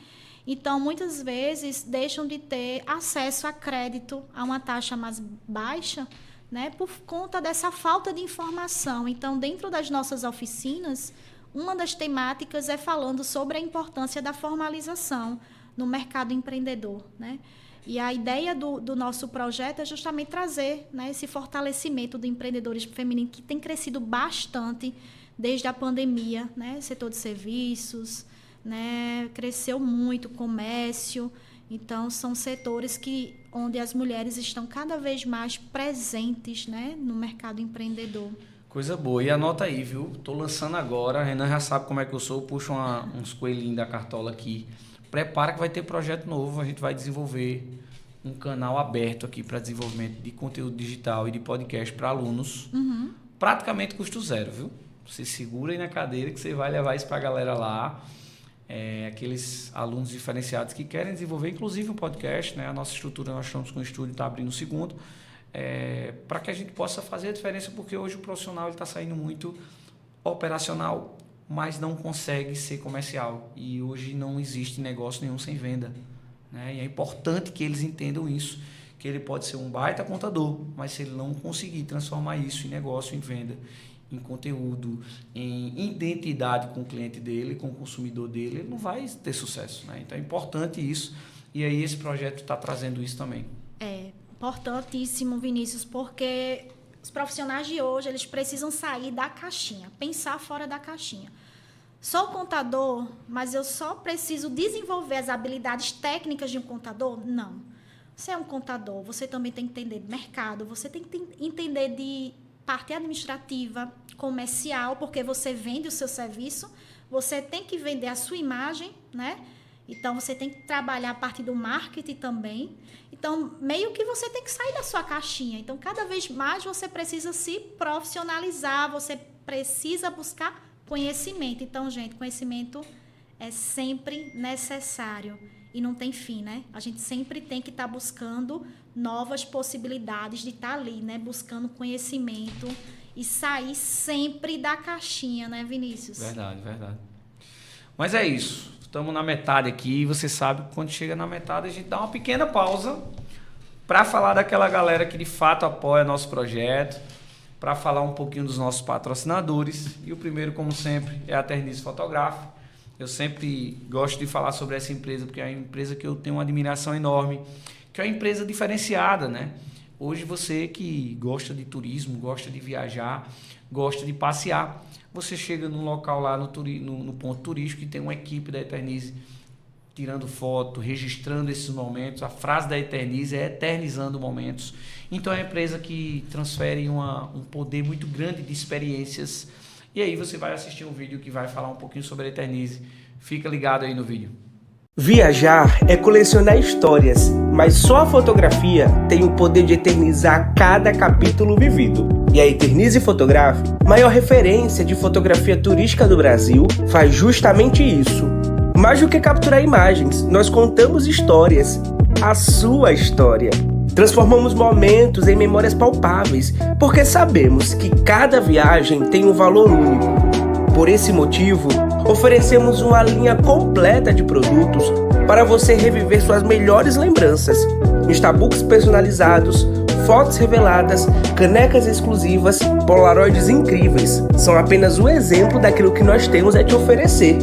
Então, muitas vezes, deixam de ter acesso a crédito a uma taxa mais baixa, né, por conta dessa falta de informação. Então, dentro das nossas oficinas, uma das temáticas é falando sobre a importância da formalização no mercado empreendedor, né? E a ideia do nosso projeto é justamente trazer, né, esse fortalecimento do empreendedorismo feminino, que tem crescido bastante desde a pandemia, né? Setor de serviços, né, cresceu muito, comércio. Então, são setores onde as mulheres estão cada vez mais presentes, né, no mercado empreendedor. Coisa boa. E anota aí, viu? Tô lançando agora. A Renan já sabe como é que eu sou. Puxa uns coelhinhos da cartola aqui. Prepara que vai ter projeto novo. A gente vai desenvolver um canal aberto aqui para desenvolvimento de conteúdo digital e de podcast para alunos. Praticamente custo zero, viu? Você segura aí na cadeira que você vai levar isso para a galera lá. Aqueles alunos diferenciados que querem desenvolver, inclusive um podcast, né? A nossa estrutura, nós estamos com o estúdio, está abrindo o segundo, para que a gente possa fazer a diferença, porque hoje o profissional está saindo muito operacional, mas não consegue ser comercial. E hoje não existe negócio nenhum sem venda, né? E é importante que eles entendam isso, que ele pode ser um baita contador, mas se ele não conseguir transformar isso em negócio, em venda, em conteúdo, em identidade com o cliente dele, com o consumidor dele, ele não vai ter sucesso, né? Então é importante isso, e aí esse projeto está trazendo isso também. É importantíssimo, Vinícius, porque os profissionais de hoje, eles precisam sair da caixinha, pensar fora da caixinha. Sou contador, mas eu só preciso desenvolver as habilidades técnicas de um contador? Não. Você é um contador, você também tem que entender de mercado, você tem que entender de parte administrativa, comercial, porque você vende o seu serviço, você tem que vender a sua imagem, né? Então, você tem que trabalhar a parte do marketing também. Então, meio que você tem que sair da sua caixinha. Então, cada vez mais você precisa se profissionalizar, você precisa buscar conhecimento. Então, gente, conhecimento é sempre necessário e não tem fim, né? A gente sempre tem que estar buscando novas possibilidades de estar ali, né? Buscando conhecimento e sair sempre da caixinha, né, Vinícius? Verdade, verdade. Mas é isso. Estamos na metade aqui e você sabe que quando chega na metade a gente dá uma pequena pausa para falar daquela galera que de fato apoia nosso projeto, para falar um pouquinho dos nossos patrocinadores. E o primeiro, como sempre, é a Ternize Fotográfica. Eu sempre gosto de falar sobre essa empresa porque é uma empresa que eu tenho uma admiração enorme, que é uma empresa diferenciada, né? Hoje você que gosta de turismo, gosta de viajar, gosta de passear, você chega num local lá no ponto turístico e tem uma equipe da Ternize tirando foto, registrando esses momentos. A frase da Ternize é eternizando momentos. Então é uma empresa que transfere um poder muito grande de experiências. E aí você vai assistir um vídeo que vai falar um pouquinho sobre a Ternize. Fica ligado aí no vídeo. Viajar é colecionar histórias, mas só a fotografia tem o poder de eternizar cada capítulo vivido. E a Ternize Fotográfica, maior referência de fotografia turística do Brasil, faz justamente isso. Mais do que capturar imagens, nós contamos histórias, a sua história. Transformamos momentos em memórias palpáveis, porque sabemos que cada viagem tem um valor único. Por esse motivo, oferecemos uma linha completa de produtos para você reviver suas melhores lembranças. Instabooks personalizados, fotos reveladas, canecas exclusivas, polaroids incríveis. São apenas um exemplo daquilo que nós temos a te oferecer.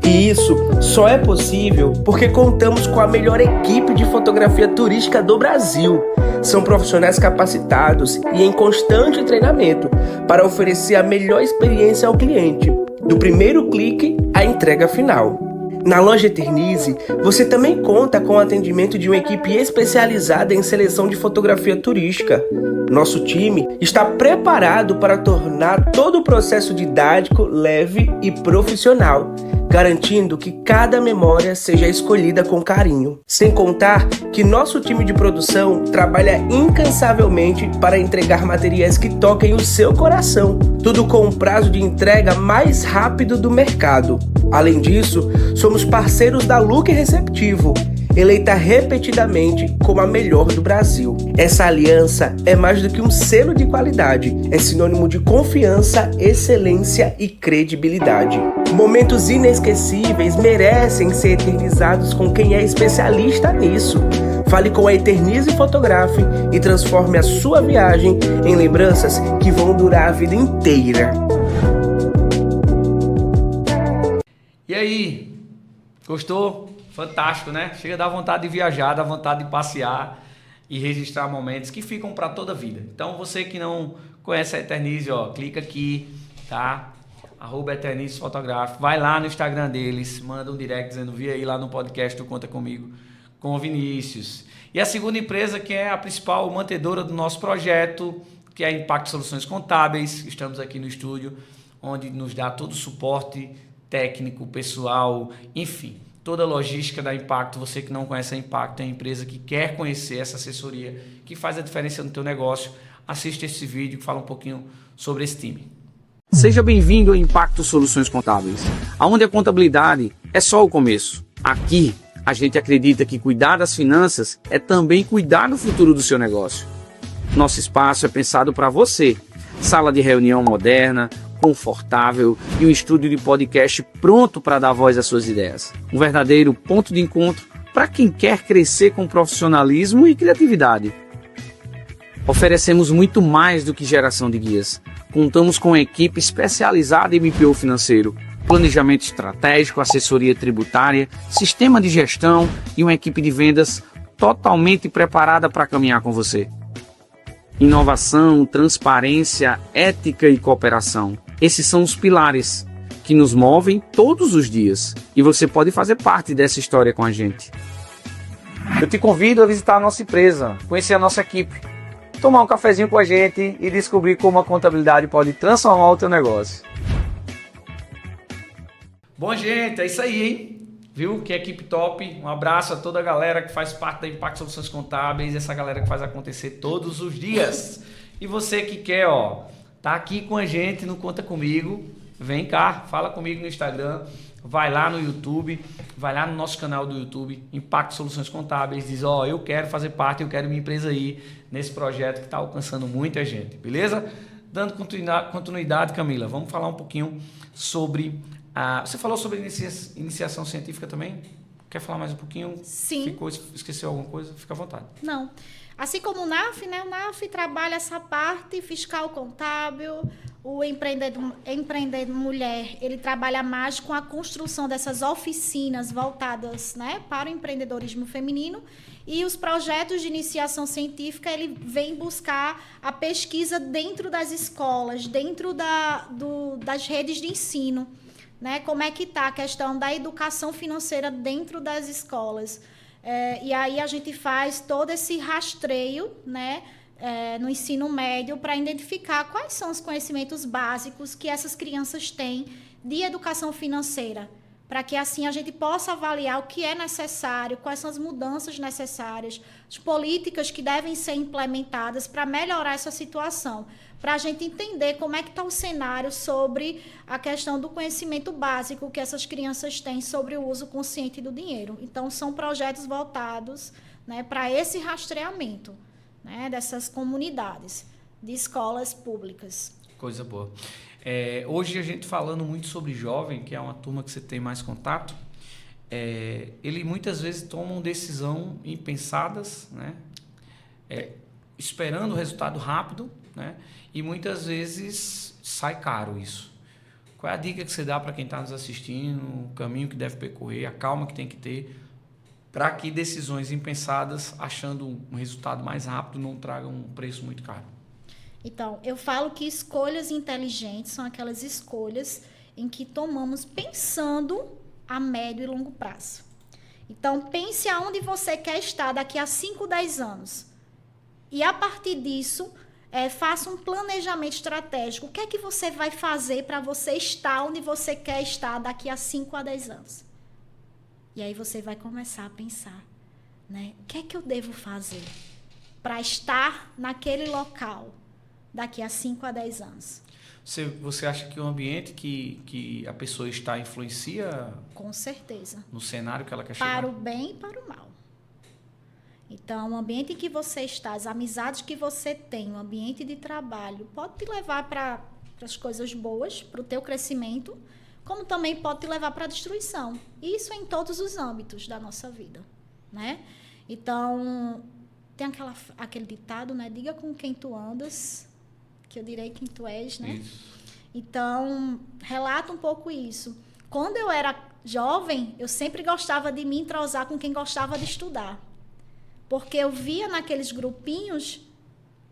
E isso só é possível porque contamos com a melhor equipe de fotografia turística do Brasil. São profissionais capacitados e em constante treinamento para oferecer a melhor experiência ao cliente, do primeiro clique à entrega final. Na loja Ternize, você também conta com o atendimento de uma equipe especializada em seleção de fotografia turística. Nosso time está preparado para tornar todo o processo didático, leve e profissional, garantindo que cada memória seja escolhida com carinho. Sem contar que nosso time de produção trabalha incansavelmente para entregar materiais que toquem o seu coração, tudo com um prazo de entrega mais rápido do mercado. Além disso, somos parceiros da Look Receptivo, eleita repetidamente como a melhor do Brasil. Essa aliança é mais do que um selo de qualidade, é sinônimo de confiança, excelência e credibilidade. Momentos inesquecíveis merecem ser eternizados com quem é especialista nisso. Fale com a Eternize Fotografe e transforme a sua viagem em lembranças que vão durar a vida inteira. E aí, gostou? Fantástico, né? Chega a dar vontade de viajar, dá vontade de passear e registrar momentos que ficam para toda a vida. Então, você que não conhece a Eternize, ó, clica aqui, tá? @Eternize Fotografe. Vai lá no Instagram deles, manda um direct dizendo, vi aí lá no podcast do Conta Comigo com o Vinícius. E a segunda empresa, que é a principal mantedora do nosso projeto, que é a Impacto Soluções Contábeis. Estamos aqui no estúdio, onde nos dá todo o suporte técnico, pessoal, enfim, toda a logística da Impacto. Você que não conhece a Impacto, é a empresa que quer conhecer essa assessoria, que faz a diferença no teu negócio. Assiste esse vídeo que fala um pouquinho sobre esse time. Seja bem-vindo ao Impacto Soluções Contábeis, onde a contabilidade é só o começo. Aqui, a gente acredita que cuidar das finanças é também cuidar do futuro do seu negócio. Nosso espaço é pensado para você. Sala de reunião moderna, confortável e um estúdio de podcast pronto para dar voz às suas ideias. Um verdadeiro ponto de encontro para quem quer crescer com profissionalismo e criatividade. Oferecemos muito mais do que geração de guias. Contamos com uma equipe especializada em BPO financeiro, planejamento estratégico, assessoria tributária, sistema de gestão e uma equipe de vendas totalmente preparada para caminhar com você. Inovação, transparência, ética e cooperação. Esses são os pilares que nos movem todos os dias. E você pode fazer parte dessa história com a gente. Eu te convido a visitar a nossa empresa, conhecer a nossa equipe, tomar um cafezinho com a gente e descobrir como a contabilidade pode transformar o teu negócio. Bom, gente, é isso aí, hein? Viu? Que equipe top. Um abraço a toda a galera que faz parte da Impacto Soluções Contábeis, essa galera que faz acontecer todos os dias. E você que quer, ó, tá aqui com a gente no Conta Comigo, vem cá, fala comigo no Instagram, vai lá no YouTube, vai lá no nosso canal do YouTube, Impacto Soluções Contábeis, diz, ó, eu quero fazer parte, eu quero minha empresa aí nesse projeto que está alcançando muita gente, beleza? Dando continuidade, Camila, vamos falar um pouquinho sobre... você falou sobre iniciação científica também? Quer falar mais um pouquinho? Sim. Esqueceu alguma coisa? Fica à vontade. Não. Assim como o NAF, né? O NAF trabalha essa parte fiscal contábil, o empreendedor mulher, ele trabalha mais com a construção dessas oficinas voltadas, né, para o empreendedorismo feminino, e os projetos de iniciação científica, ele vem buscar a pesquisa dentro das escolas, dentro das redes de ensino, né? Como é que está a questão da educação financeira dentro das escolas. E aí a gente faz todo esse rastreio, né, no ensino médio para identificar quais são os conhecimentos básicos que essas crianças têm de educação financeira, para que assim a gente possa avaliar o que é necessário, quais são as mudanças necessárias, as políticas que devem ser implementadas para melhorar essa situação, para a gente entender como é que está o cenário sobre a questão do conhecimento básico que essas crianças têm sobre o uso consciente do dinheiro. Então, são projetos voltados, né, para esse rastreamento, né, dessas comunidades, de escolas públicas. Coisa boa. Hoje a gente falando muito sobre jovem, que é uma turma que você tem mais contato, ele muitas vezes tomam decisão impensadas, né, esperando o resultado rápido, né, e muitas vezes sai caro isso. Qual é a dica que você dá para quem está nos assistindo, o caminho que deve percorrer, a calma que tem que ter, para que decisões impensadas, achando um resultado mais rápido, não tragam um preço muito caro? Então, eu falo que escolhas inteligentes são aquelas escolhas em que tomamos pensando a médio e longo prazo. Então, pense aonde você quer estar daqui a 5, 10 anos. E, a partir disso, faça um planejamento estratégico. O que é que você vai fazer para você estar onde você quer estar daqui a 5 a 10 anos? E aí você vai começar a pensar, né? O que é que eu devo fazer para estar naquele local daqui a 5 a 10 anos? Você acha que o ambiente que a pessoa está influencia? Com certeza. No cenário que ela quer chegar? Para o bem e para o mal. Então, o ambiente em que você está, as amizades que você tem, o ambiente de trabalho, pode te levar para as coisas boas, para o teu crescimento, como também pode te levar para a destruição. Isso em todos os âmbitos da nossa vida, né? Então, tem aquele ditado, né? Diga com quem tu andas, que eu direi quem tu és, né? Isso. Então, relata um pouco isso. Quando eu era jovem, eu sempre gostava de me entrosar com quem gostava de estudar. Porque eu via naqueles grupinhos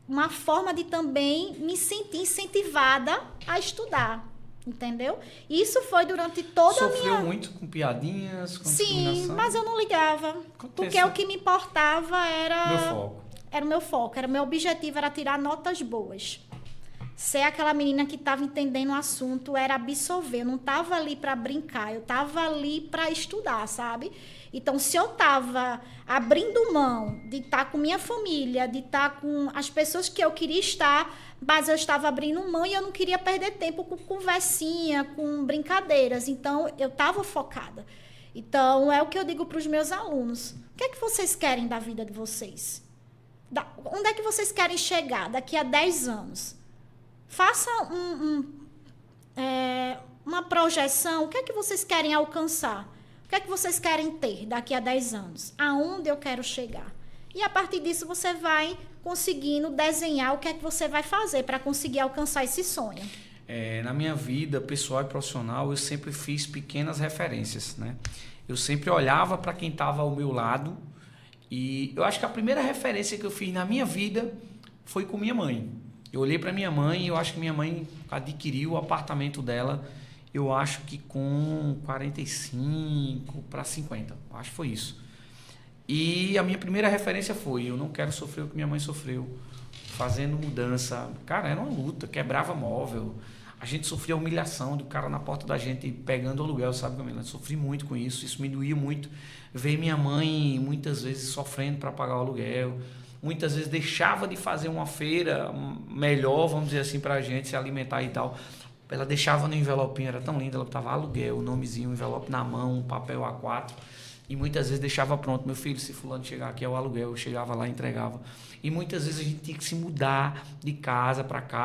uma forma de também me sentir incentivada a estudar, entendeu? E isso foi durante toda a minha... Sofreu muito com piadinhas, com Sim, discriminação? mas eu não ligava. Acontece. Porque o que me importava era... Meu foco. Era o meu foco, era o meu objetivo, era tirar notas boas. Ser aquela menina que estava entendendo o assunto, era absorver. Eu não estava ali para brincar, eu estava ali para estudar, sabe? Então, se eu estava abrindo mão de estar com minha família, de estar com as pessoas que eu queria estar, mas eu estava abrindo mão e eu não queria perder tempo com conversinha, com brincadeiras. Então, eu estava focada. Então, é o que eu digo para os meus alunos. O que é que vocês querem da vida de vocês? Onde é que vocês querem chegar daqui a 10 anos? Faça uma projeção. O que é que vocês querem alcançar? O que é que vocês querem ter daqui a 10 anos? Aonde eu quero chegar? E a partir disso você vai conseguindo desenhar o que é que você vai fazer para conseguir alcançar esse sonho. Na minha vida pessoal e profissional, eu sempre fiz pequenas referências, né? Eu sempre olhava para quem estava ao meu lado e eu acho que a primeira referência que eu fiz na minha vida foi com minha mãe. Eu olhei para minha mãe e eu acho que minha mãe adquiriu o apartamento dela, eu acho que com 45 para 50, acho que foi isso. E a minha primeira referência foi, eu não quero sofrer o que minha mãe sofreu, fazendo mudança. Cara, era uma luta, quebrava móvel, a gente sofria humilhação do cara na porta da gente pegando aluguel, sabe, Camila? Eu sofri muito com isso me doía muito. Ver minha mãe muitas vezes sofrendo para pagar o aluguel, muitas vezes deixava de fazer uma feira melhor, vamos dizer assim, para a gente se alimentar e tal. Ela deixava no envelopinho, era tão linda, ela botava aluguel, o nomezinho, o envelope na mão, um papel A4. E muitas vezes deixava pronto, meu filho, se fulano chegar aqui é o aluguel, eu chegava lá e entregava. E muitas vezes a gente tinha que se mudar de casa,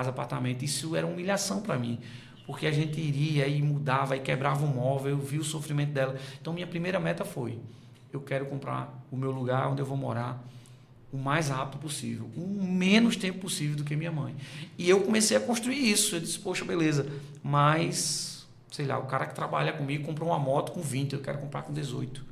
apartamento. Isso era humilhação para mim, porque a gente iria e mudava e quebrava o móvel, eu vi o sofrimento dela. Então minha primeira meta foi, eu quero comprar o meu lugar onde eu vou morar o mais rápido possível, o menos tempo possível do que minha mãe. E eu comecei a construir isso, eu disse, poxa, beleza, mas, sei lá, o cara que trabalha comigo comprou uma moto com 20, eu quero comprar com 18.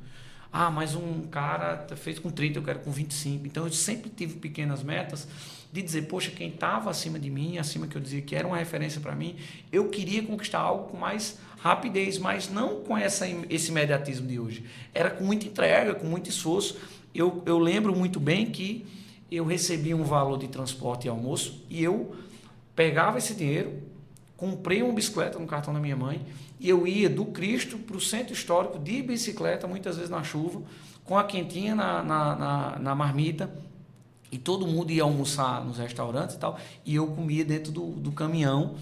Ah, mas um cara fez com 30, eu quero com 25. Então, eu sempre tive pequenas metas de dizer, poxa, quem estava acima de mim, acima que eu dizia que era uma referência para mim, eu queria conquistar algo com mais rapidez, mas não com esse imediatismo de hoje. Era com muita entrega, com muito esforço. Eu lembro muito bem que eu recebia um valor de transporte e almoço e eu pegava esse dinheiro, comprei uma bicicleta no cartão da minha mãe e eu ia do Cristo para o centro histórico de bicicleta, muitas vezes na chuva, com a quentinha na marmita, e todo mundo ia almoçar nos restaurantes e tal, e eu comia dentro do caminhão,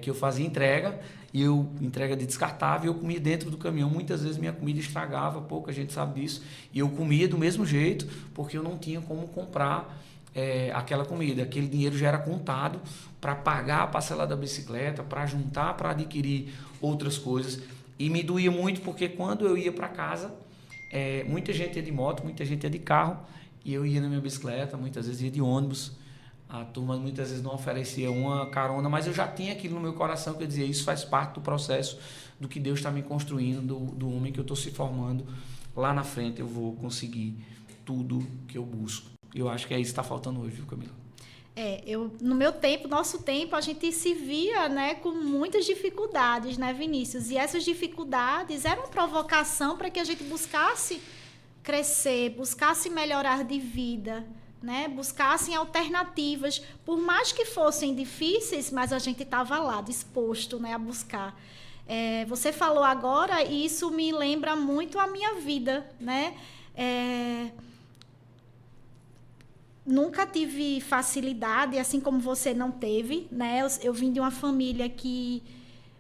que eu fazia entrega de descartável, eu comia dentro do caminhão. Muitas vezes minha comida estragava, pouca gente sabe disso, e eu comia do mesmo jeito, porque eu não tinha como comprar aquela comida. Aquele dinheiro já era contado para pagar a parcela da bicicleta, para juntar, para adquirir outras coisas. E me doía muito, porque quando eu ia para casa, muita gente ia de moto, muita gente ia de carro, e eu ia na minha bicicleta, muitas vezes ia de ônibus. A turma muitas vezes não oferecia uma carona, mas eu já tinha aquilo no meu coração, que eu dizia, isso faz parte do processo do que Deus está me construindo, do homem que eu estou se formando. Lá na frente eu vou conseguir tudo que eu busco. Eu acho que é isso que está faltando hoje, viu, Camila? No meu tempo, nosso tempo, a gente se via, né, com muitas dificuldades, né, Vinícius? E essas dificuldades eram uma provocação para que a gente buscasse crescer, buscasse melhorar de vida, né? Buscassem alternativas, por mais que fossem difíceis, mas a gente estava lá, disposto, né, a buscar. Você falou agora, e isso me lembra muito a minha vida, né? Nunca tive facilidade, assim como você não teve, né? Eu vim de uma família que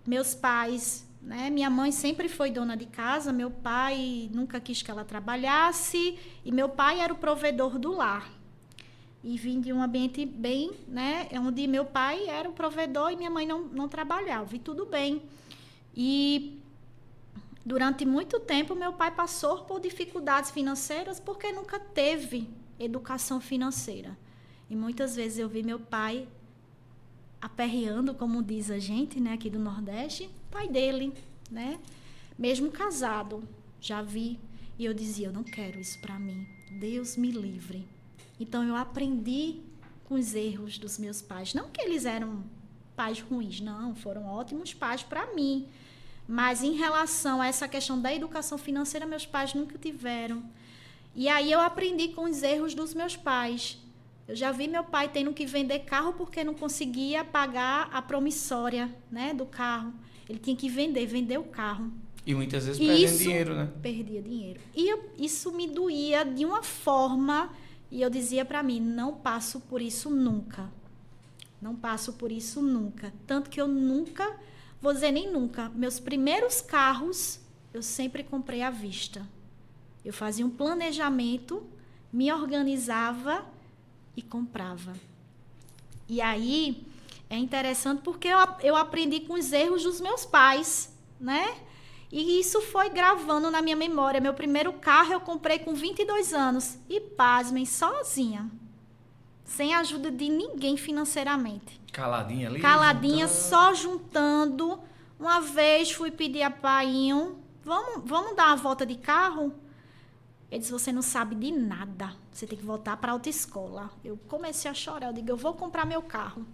meus pais né? Minha mãe sempre foi dona de casa, meu pai nunca quis que ela trabalhasse, e meu pai era o provedor do lar. E vim de um ambiente bem, né, onde meu pai era o provedor e minha mãe não trabalhava, e tudo bem. E durante muito tempo, meu pai passou por dificuldades financeiras porque nunca teve educação financeira. E muitas vezes eu vi meu pai aperreando, como diz a gente, né, aqui do Nordeste, pai dele, né, mesmo casado, já vi. E eu dizia, eu não quero isso para mim, Deus me livre. Então, eu aprendi com os erros dos meus pais. Não que eles eram pais ruins, não, foram ótimos pais para mim. Mas em relação a essa questão da educação financeira, meus pais nunca tiveram. E aí eu aprendi com os erros dos meus pais. Eu já vi meu pai tendo que vender carro porque não conseguia pagar a promissória, né, do carro. Ele tinha que vender o carro. E muitas vezes perdendo dinheiro, né? Perdia dinheiro. E isso me doía de uma forma, e eu dizia para mim, não passo por isso nunca. Não passo por isso nunca. Tanto que eu nunca, vou dizer nem nunca, meus primeiros carros eu sempre comprei à vista. Eu fazia um planejamento, me organizava e comprava. E aí é interessante porque eu aprendi com os erros dos meus pais, né? E isso foi gravando na minha memória. Meu primeiro carro eu comprei com 22 anos. E, pasmem, sozinha. Sem a ajuda de ninguém financeiramente. Caladinha ali? Caladinha, juntando. só juntando. Uma vez fui pedir a painho, vamos dar uma volta de carro? Ele disse, você não sabe de nada. Você tem que voltar para a autoescola. Eu comecei a chorar. Eu digo, eu vou comprar meu carro.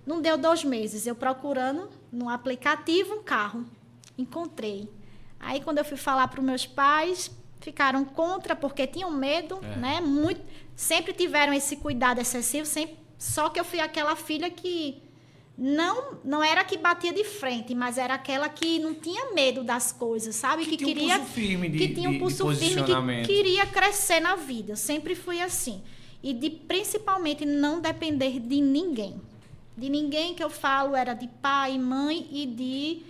Não deu 2 meses. Eu procurando no aplicativo um carro. Encontrei. Aí, quando eu fui falar para os meus pais, ficaram contra, porque tinham medo, né? Sempre tiveram esse cuidado excessivo, só que eu fui aquela filha que não era que batia de frente, mas era aquela que não tinha medo das coisas, sabe? Que queria, um pulso firme que tinha um pulso firme, que queria crescer na vida. Eu sempre fui assim. E principalmente não depender de ninguém. De ninguém que eu falo era de pai, mãe e de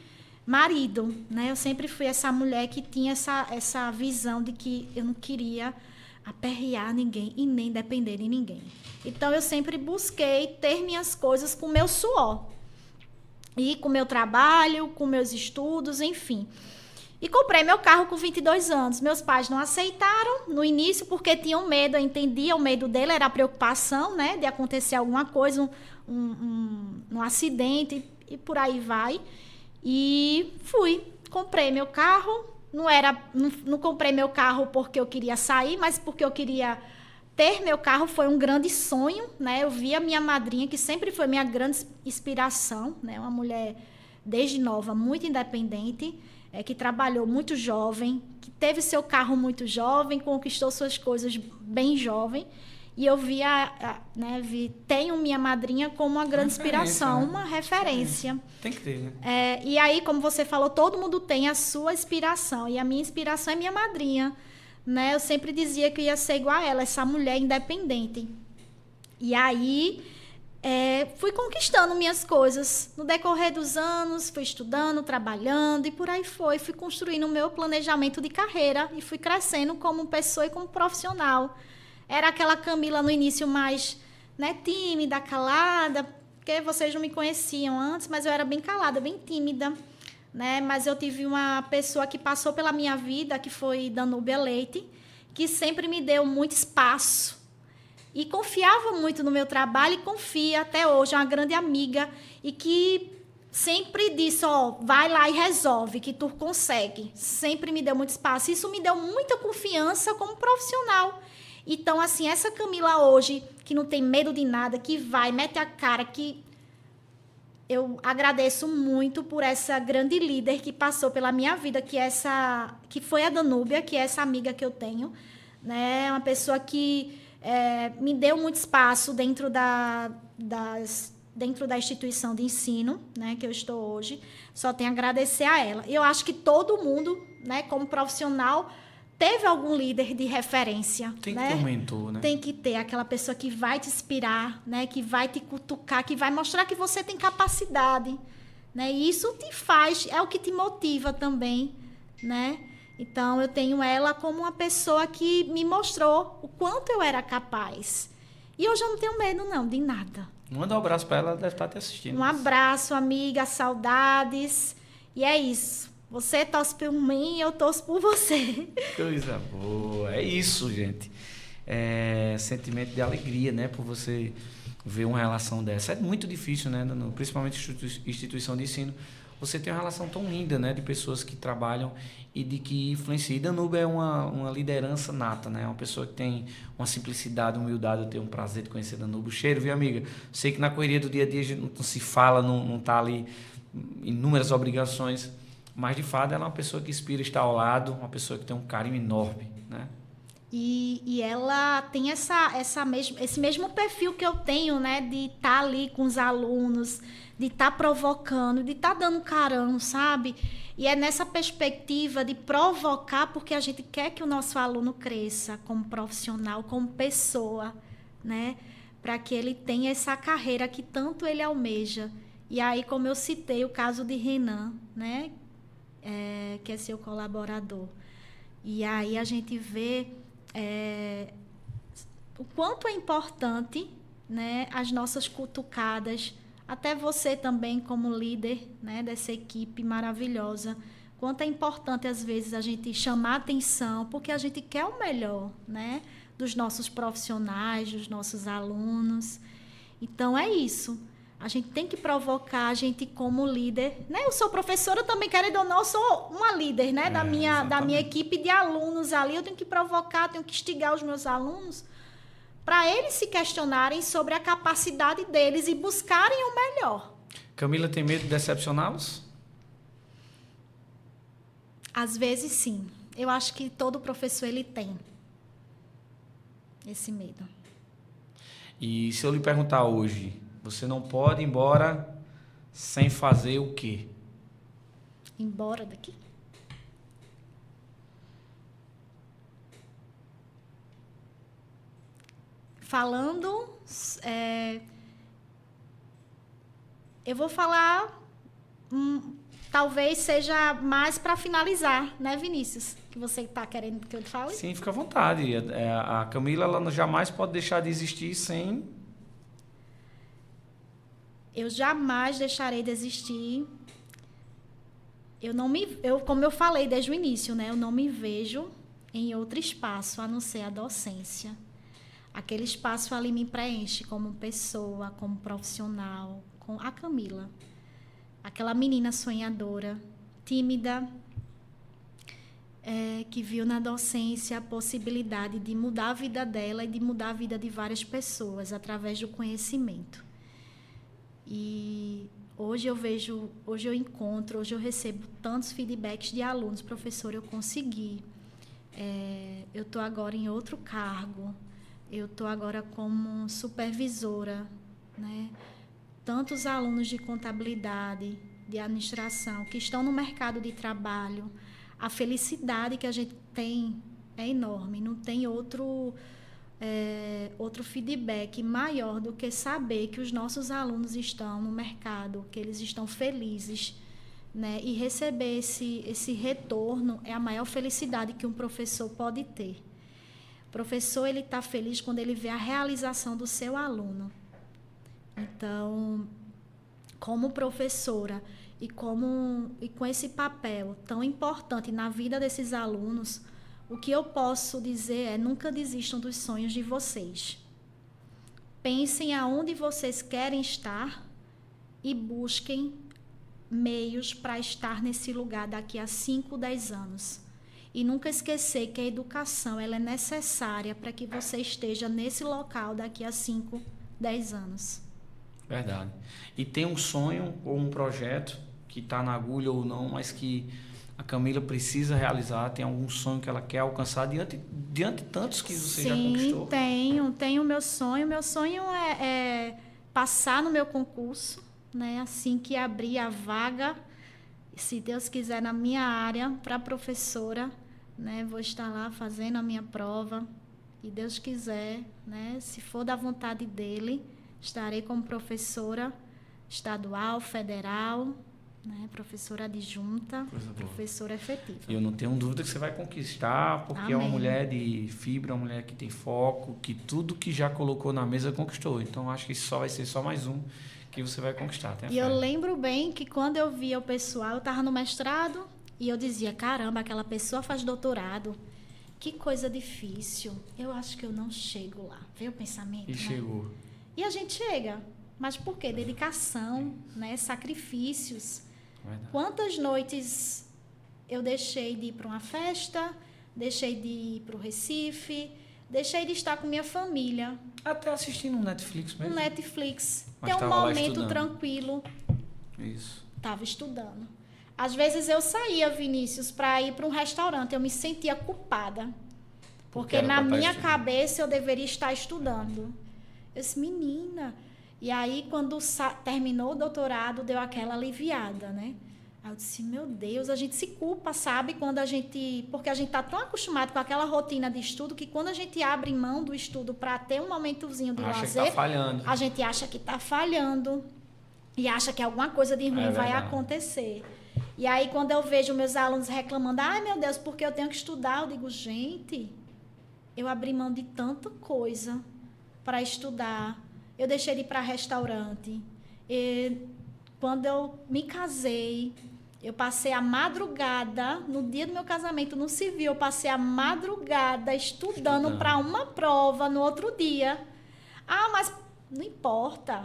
marido, né? Eu sempre fui essa mulher que tinha essa visão de que eu não queria aperrear ninguém e nem depender de ninguém. Então, eu sempre busquei ter minhas coisas com meu suor. E com meu trabalho, com meus estudos, enfim. E comprei meu carro com 22 anos. Meus pais não aceitaram no início porque tinham medo, eu entendia, o medo dele era a preocupação, né? De acontecer alguma coisa, um acidente e por aí vai. E comprei meu carro, não comprei meu carro porque eu queria sair, mas porque eu queria ter meu carro, foi um grande sonho, né? Eu vi a minha madrinha, que sempre foi minha grande inspiração, né? Uma mulher desde nova, muito independente, que trabalhou muito jovem, que teve seu carro muito jovem, conquistou suas coisas bem jovem. E eu tenho minha madrinha como uma grande inspiração, né? uma referência. Tem que ter, né? E aí, como você falou, todo mundo tem a sua inspiração. E a minha inspiração é minha madrinha, né? Eu sempre dizia que eu ia ser igual a ela, essa mulher independente. E aí, fui conquistando minhas coisas. No decorrer dos anos, fui estudando, trabalhando e por aí foi. Fui construindo o meu planejamento de carreira e fui crescendo como pessoa e como profissional. Era aquela Camila no início mais, né, tímida, calada, porque vocês não me conheciam antes, mas eu era bem calada, bem tímida, né? Mas eu tive uma pessoa que passou pela minha vida, que foi Danúbia Leite, que sempre me deu muito espaço e confiava muito no meu trabalho e confia até hoje, é uma grande amiga e que sempre disse, vai lá e resolve, que tu consegue. Sempre me deu muito espaço. Isso me deu muita confiança como profissional. Então, assim, essa Camila hoje, que não tem medo de nada, que vai, mete a cara, que eu agradeço muito por essa grande líder que passou pela minha vida, que foi a Danúbia, que é essa amiga que eu tenho, né? Uma pessoa que me deu muito espaço dentro da instituição de ensino, né, que eu estou hoje. Só tenho a agradecer a ela. Eu acho que todo mundo, né, como profissional, teve algum líder de referência. Tem que né? ter um mentor, né? Tem que ter aquela pessoa que vai te inspirar, né? Que vai te cutucar, que vai mostrar que você tem capacidade, né? E isso te faz, é o que te motiva também, né? Então, eu tenho ela como uma pessoa que me mostrou o quanto eu era capaz. E hoje eu não tenho medo, não, de nada. Manda um abraço para ela, ela deve estar te assistindo. Um abraço, amiga, saudades. E é isso. Você torce por mim, eu torço por você. Coisa boa. É isso, gente. É sentimento de alegria, né? Por você ver uma relação dessa. É muito difícil, né? Principalmente instituição de ensino. Você tem uma relação tão linda, né? De pessoas que trabalham e de que influenciam. E Danúbio é uma liderança nata, né? Uma pessoa que tem uma simplicidade, humildade. Eu tenho um prazer de conhecer Danúbio. Cheiro, viu, amiga? Sei que na correria do dia a dia a gente não se fala, não tá ali inúmeras obrigações. Mas, de fato, ela é uma pessoa que inspira estar ao lado, uma pessoa que tem um carinho enorme, né? E ela tem esse mesmo perfil que eu tenho, né? De estar ali com os alunos, de estar provocando, de estar dando carão, sabe? E é nessa perspectiva de provocar, porque a gente quer que o nosso aluno cresça como profissional, como pessoa, né? Para que ele tenha essa carreira que tanto ele almeja. E aí, como eu citei o caso de Renan, né? Que é seu colaborador. E aí a gente vê o quanto é importante, né, as nossas cutucadas, até você também como líder, né, dessa equipe maravilhosa, quanto é importante às vezes a gente chamar atenção, porque a gente quer o melhor, né, dos nossos profissionais, dos nossos alunos. Então é isso. A gente tem que provocar a gente como líder, né? Eu sou professora também, querendo ou não, eu sou uma líder, né? Da minha equipe de alunos ali. Eu tenho que provocar, tenho que instigar os meus alunos para eles se questionarem sobre a capacidade deles e buscarem o melhor. Camila tem medo de decepcioná-los? Às vezes, sim. Eu acho que todo professor ele tem esse medo. E se eu lhe perguntar hoje, você não pode ir embora sem fazer o quê? Embora daqui? Falando, eu vou falar, talvez seja mais para finalizar, né, Vinícius? Que você está querendo que eu fale? Sim, fica à vontade. A Camila ela jamais pode deixar de existir sem... Eu jamais deixarei de existir. Como eu falei desde o início, né? Eu não me vejo em outro espaço a não ser a docência. Aquele espaço ali me preenche como pessoa, como profissional, com a Camila. Aquela menina sonhadora, tímida, que viu na docência a possibilidade de mudar a vida dela e de mudar a vida de várias pessoas através do conhecimento. E hoje eu recebo tantos feedbacks de alunos. Professor, eu consegui. Eu estou agora em outro cargo. Eu estou agora como supervisora, né? Tantos alunos de contabilidade, de administração, que estão no mercado de trabalho. A felicidade que a gente tem é enorme. Não tem outro feedback maior do que saber que os nossos alunos estão no mercado, que eles estão felizes, né? E receber esse retorno é a maior felicidade que um professor pode ter. O professor ele está feliz quando ele vê a realização do seu aluno. Então, como professora e com esse papel tão importante na vida desses alunos, o que eu posso dizer é: nunca desistam dos sonhos de vocês. Pensem aonde vocês querem estar e busquem meios para estar nesse lugar daqui a 5, 10 anos. E nunca esquecer que a educação ela é necessária para que você esteja nesse local daqui a 5, 10 anos. Verdade. E tem um sonho ou um projeto que está na agulha ou não, mas que a Camila precisa realizar? Tem algum sonho que ela quer alcançar diante de tantos que você já conquistou? Sim, tenho o meu sonho. Meu sonho é passar no meu concurso, né? Assim que abrir a vaga, se Deus quiser, na minha área, para professora, né? Vou estar lá fazendo a minha prova. E Deus quiser, né? Se for da vontade dele, estarei como professora estadual, federal, né? Professora adjunta, professora efetiva. E eu não tenho dúvida que você vai conquistar, porque é uma mulher de fibra, uma mulher que tem foco, que tudo que já colocou na mesa conquistou. Então, acho que isso só vai ser só mais um que você vai conquistar. E eu lembro bem que quando eu via o pessoal, eu estava no mestrado e eu dizia, caramba, aquela pessoa faz doutorado. Que coisa difícil. Eu acho que eu não chego lá. Veio o pensamento, E né? chegou. E a gente chega. Mas por quê? Dedicação, né? Sacrifícios. Verdade. Quantas noites eu deixei de ir para uma festa, deixei de ir para o Recife, deixei de estar com minha família. Até assistindo um Netflix mesmo. No Netflix. Mas Ter um tava lá momento estudando. tranquilo. Isso. Estava estudando. Às vezes eu saía, Vinícius, para ir para um restaurante. Eu me sentia culpada. Porque era na pra estar minha estudando. cabeça eu deveria estar estudando. Eu disse, menina. E aí, quando terminou o doutorado, deu aquela aliviada, né? Aí eu disse, meu Deus, a gente se culpa, sabe? Quando a gente... Porque a gente está tão acostumado com aquela rotina de estudo que quando a gente abre mão do estudo para ter um momentozinho de Acha lazer, que tá falhando. a gente acha que está falhando e acha que alguma coisa de ruim vai verdade. acontecer. E aí, quando eu vejo meus alunos reclamando, ai, meu Deus, porque eu tenho que estudar, eu digo, gente, eu abri mão de tanta coisa para estudar. Eu deixei de ir para restaurante. E quando eu me casei, eu passei a madrugada, no dia do meu casamento, no civil, eu passei a madrugada estudando para uma prova no outro dia. Ah, mas não importa.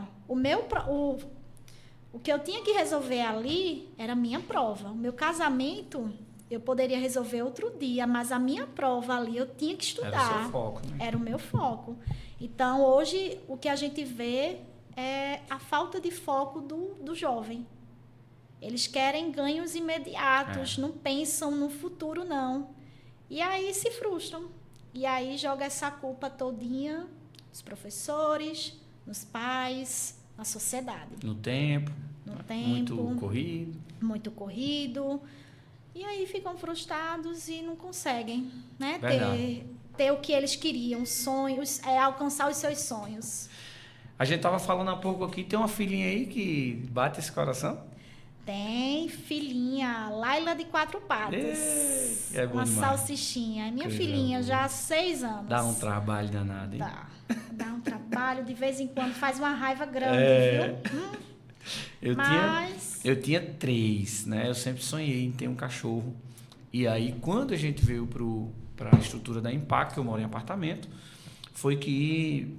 O que eu tinha que resolver ali era a minha prova. O meu casamento, eu poderia resolver outro dia, mas a minha prova ali eu tinha que estudar. Era o seu foco, né? Era o meu foco. Então, hoje, o que a gente vê é a falta de foco do jovem. Eles querem ganhos imediatos, não pensam no futuro, não. E aí se frustram. E aí joga essa culpa todinha nos professores, nos pais, na sociedade. No tempo. No tempo. Muito corrido. Muito corrido. E aí ficam frustrados e não conseguem, né? Ter o que eles queriam, sonhos, alcançar os seus sonhos. A gente tava falando há pouco aqui, tem uma filhinha aí que bate esse coração? Tem filhinha, Laila de 4 patas. É bom uma demais. salsichinha. É minha Coisa filhinha, boa. já há 6 anos. Dá um trabalho danado, hein? Dá um trabalho, de vez em quando faz uma raiva grande, viu? Eu tinha 3, né? Eu sempre sonhei em ter um cachorro. E aí, quando a gente veio para a estrutura da Impacto, eu moro em apartamento, foi que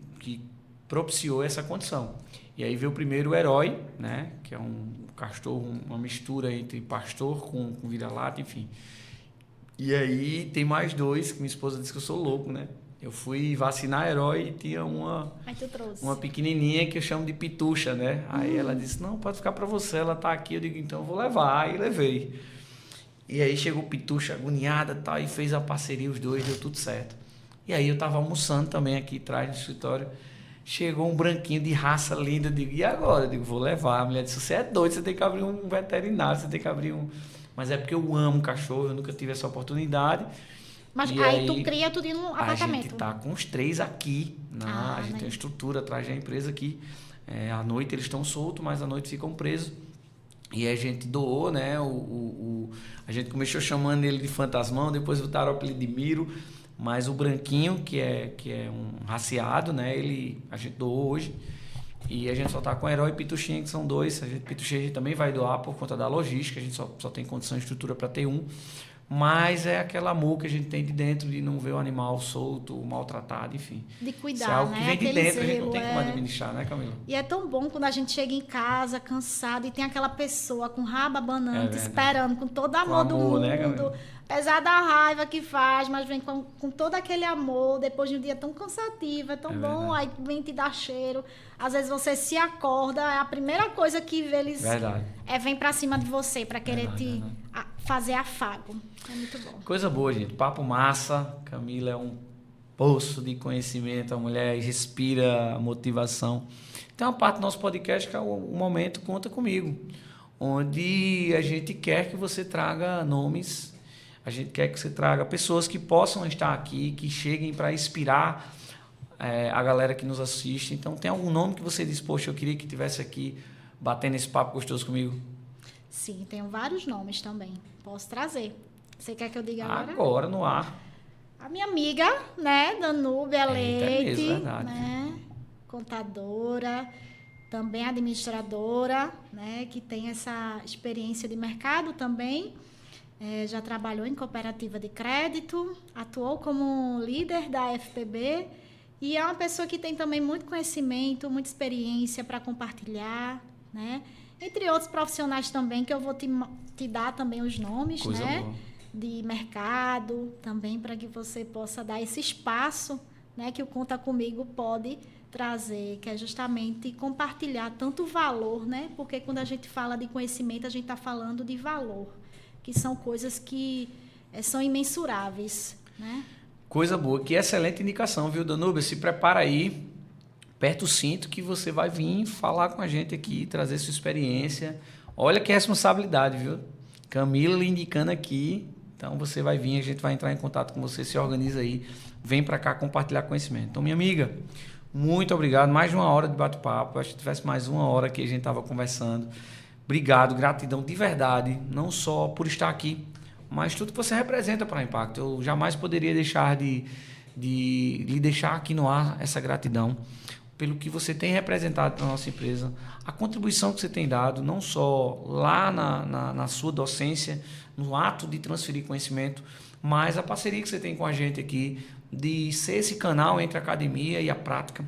propiciou essa condição. E aí veio primeiro o Herói, né? Que é um castor, uma mistura entre pastor com vira-lata, enfim. E aí tem mais 2, que minha esposa disse que eu sou louco, né? Eu fui vacinar Herói e tinha uma pequenininha que eu chamo de Pitucha, né? Aí ela disse, não, pode ficar para você, ela tá aqui. Eu digo, então eu vou levar. Aí levei. E aí chegou o Pitucha agoniada e tal, e fez a parceria, os dois, deu tudo certo. E aí eu tava almoçando também aqui atrás no escritório. Chegou um branquinho de raça linda, eu digo, e agora? Eu digo, vou levar. A mulher disse, você é doido, você tem que abrir um veterinário, você tem que abrir um... Mas é porque eu amo cachorro, eu nunca tive essa oportunidade. Mas aí tu cria tudo no apartamento? A gente tá com os 3 aqui, a gente tem uma estrutura atrás da empresa aqui. À noite eles estão soltos, mas à noite ficam presos. E a gente doou, né? A gente começou chamando ele de Fantasmão, depois botaram o apelido de Miro. Mas o branquinho, que é um raciado, né? A gente doou hoje. E a gente só tá com o Herói e Pituxinha, que são 2. Pituxinha a gente também vai doar por conta da logística. A gente só tem condição de estrutura para ter um. Mas é aquele amor que a gente tem de dentro de não ver o animal solto, maltratado, enfim. De cuidar, isso é algo né? que vem de Aquele dentro, a gente não zelo, tem como administrar, né, Camila? E é tão bom quando a gente chega em casa, cansado, e tem aquela pessoa com rabo abanando, esperando, com todo amor do mundo. Né, Camila? Apesar da raiva que faz, mas vem com todo aquele amor, depois de um dia tão cansativo, é tão bom, aí vem te dar cheiro. Às vezes você se acorda, a primeira coisa que eles vem pra cima de você, pra querer fazer afago. É muito bom. Coisa boa, gente. Papo massa. Camila é um poço de conhecimento, a mulher respira motivação. Tem uma parte do nosso podcast que é o Momento Conta Comigo, onde a gente quer que você traga nomes, a gente quer que você traga pessoas que possam estar aqui, que cheguem para inspirar a galera que nos assiste. Então, tem algum nome que você diz, poxa, eu queria que estivesse aqui batendo esse papo gostoso comigo? Sim, tenho vários nomes também. Posso trazer. Você quer que eu diga agora? Agora, no ar. A minha amiga, né, Danúbia Leite, É mesmo, verdade. né, contadora, também administradora, né, que tem essa experiência de mercado também. Já trabalhou em cooperativa de crédito, atuou como líder da FPB e é uma pessoa que tem também muito conhecimento, muita experiência para compartilhar, né? Entre outros profissionais também, que eu vou te dar também os nomes, Coisa né? boa. De mercado, também para que você possa dar esse espaço, né? Que o Conta Comigo pode trazer, que é justamente compartilhar tanto valor, né? Porque quando a gente fala de conhecimento, a gente está falando de valor, que são coisas que são imensuráveis, né? Coisa boa, que excelente indicação, viu, Danúbia? Se prepara aí, aperta o cinto que você vai vir falar com a gente aqui, trazer sua experiência. Olha que responsabilidade, viu? Camila lhe indicando aqui, então você vai vir, a gente vai entrar em contato com você, se organiza aí, vem para cá compartilhar conhecimento. Então, minha amiga, muito obrigado, mais de 1 hora de bate-papo, acho que tivesse mais 1 hora que a gente estava conversando. Obrigado, gratidão de verdade, não só por estar aqui, mas tudo que você representa para a Impacto. Eu jamais poderia deixar de lhe deixar aqui no ar essa gratidão pelo que você tem representado para a nossa empresa, a contribuição que você tem dado, não só lá na sua docência, no ato de transferir conhecimento, mas a parceria que você tem com a gente aqui, de ser esse canal entre a academia e a prática,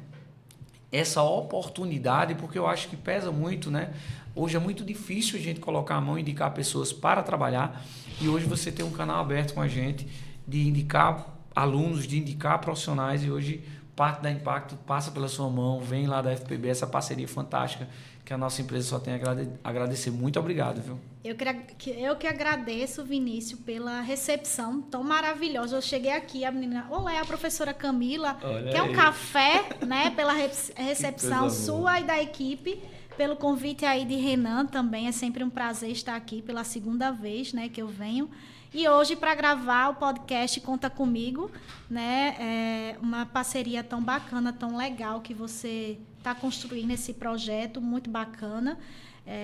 essa oportunidade, porque eu acho que pesa muito, né? Hoje é muito difícil a gente colocar a mão e indicar pessoas para trabalhar, e hoje você tem um canal aberto com a gente de indicar alunos, de indicar profissionais, e hoje parte da Impacto passa pela sua mão, vem lá da FPB, essa parceria fantástica que a nossa empresa só tem a agradecer. Muito obrigado, viu? Eu que agradeço, Vinícius, pela recepção tão maravilhosa. Eu cheguei aqui, a menina, olá, é a professora Camila, que é um café, né, pela recepção sua e da equipe, pelo convite aí de Renan também. É sempre um prazer estar aqui pela 2ª vez, né, que eu venho. E hoje, para gravar o podcast Conta Comigo, né? É uma parceria tão bacana, tão legal que você está construindo esse projeto, muito bacana.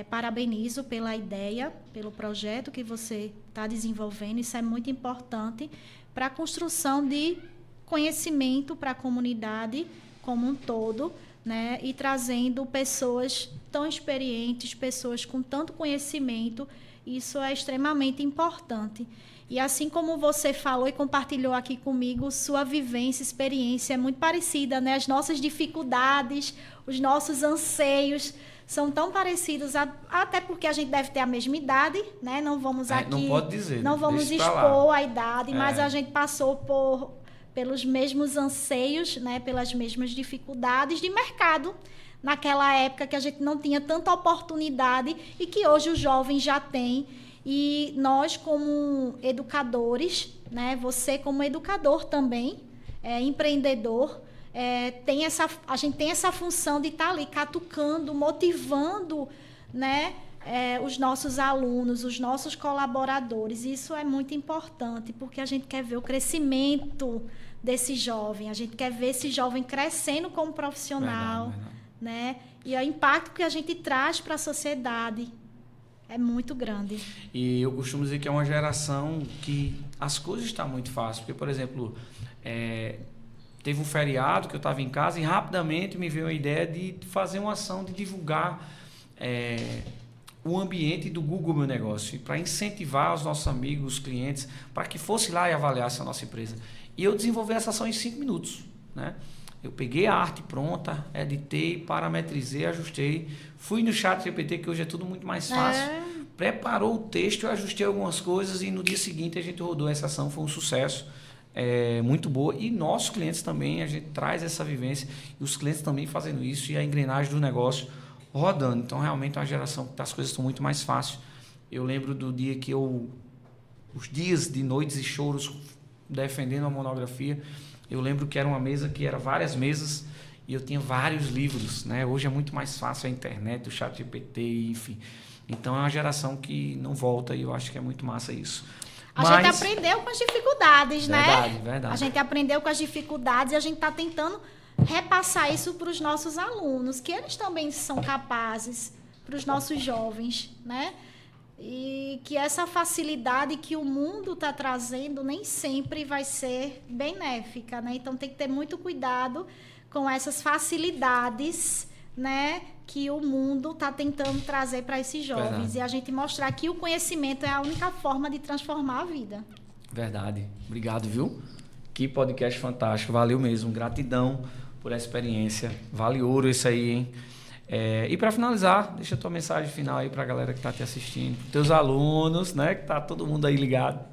Parabenizo pela ideia, pelo projeto que você está desenvolvendo. Isso é muito importante para a construção de conhecimento para a comunidade como um todo, né? E trazendo pessoas tão experientes, pessoas com tanto conhecimento. Isso é extremamente importante. E assim como você falou e compartilhou aqui comigo, sua vivência, experiência é muito parecida, né? As nossas dificuldades, os nossos anseios são tão parecidos, até porque a gente deve ter a mesma idade, né? Não vamos aqui... Não pode dizer. Não vamos expor a idade, mas a gente passou pelos mesmos anseios, né? Pelas mesmas dificuldades de mercado, naquela época que a gente não tinha tanta oportunidade e que hoje os jovens já têm. E nós, como educadores, né, você como educador também, empreendedor, a gente tem essa função de estar ali catucando, motivando, né, os nossos alunos, os nossos colaboradores. Isso é muito importante, porque a gente quer ver o crescimento desse jovem, a gente quer ver esse jovem crescendo como profissional. Verdade. Né? E o impacto que a gente traz para a sociedade é muito grande. E eu costumo dizer que é uma geração que as coisas estão muito fáceis. Porque, por exemplo, teve um feriado que eu estava em casa e rapidamente me veio a ideia de fazer uma ação de divulgar o ambiente do Google Meu Negócio, para incentivar os nossos amigos, os clientes, para que fosse lá e avaliasse a nossa empresa. E eu desenvolvi essa ação em 5 minutos, né? Eu peguei a arte pronta, editei, parametrizei, ajustei. Fui no ChatGPT, que hoje é tudo muito mais fácil. Preparou o texto, eu ajustei algumas coisas e no dia seguinte a gente rodou essa ação. Foi um sucesso, muito boa. E nossos clientes também, a gente traz essa vivência. E os clientes também fazendo isso e a engrenagem do negócio rodando. Então, realmente é uma geração que as coisas estão muito mais fáceis. Eu lembro do dia que os dias de noites e choros defendendo a monografia. Eu lembro que era uma mesa que era várias mesas e eu tinha vários livros, né? Hoje é muito mais fácil a internet, o ChatGPT, enfim. Então é uma geração que não volta e eu acho que é muito massa isso. A gente aprendeu com as dificuldades, verdade, né? Verdade. A gente aprendeu com as dificuldades e a gente está tentando repassar isso para os nossos alunos, que eles também são capazes, para os nossos jovens, né? E que essa facilidade que o mundo está trazendo nem sempre vai ser benéfica, né? Então tem que ter muito cuidado com essas facilidades, né, que o mundo está tentando trazer para esses jovens. Verdade. E a gente mostrar que o conhecimento é a única forma de transformar a vida. Verdade. Obrigado, viu? Que podcast fantástico. Valeu mesmo. Gratidão por essa experiência. Vale ouro isso aí, hein? E para finalizar, deixa a tua mensagem final aí para a galera que está te assistindo, teus alunos, né? Que tá todo mundo aí ligado.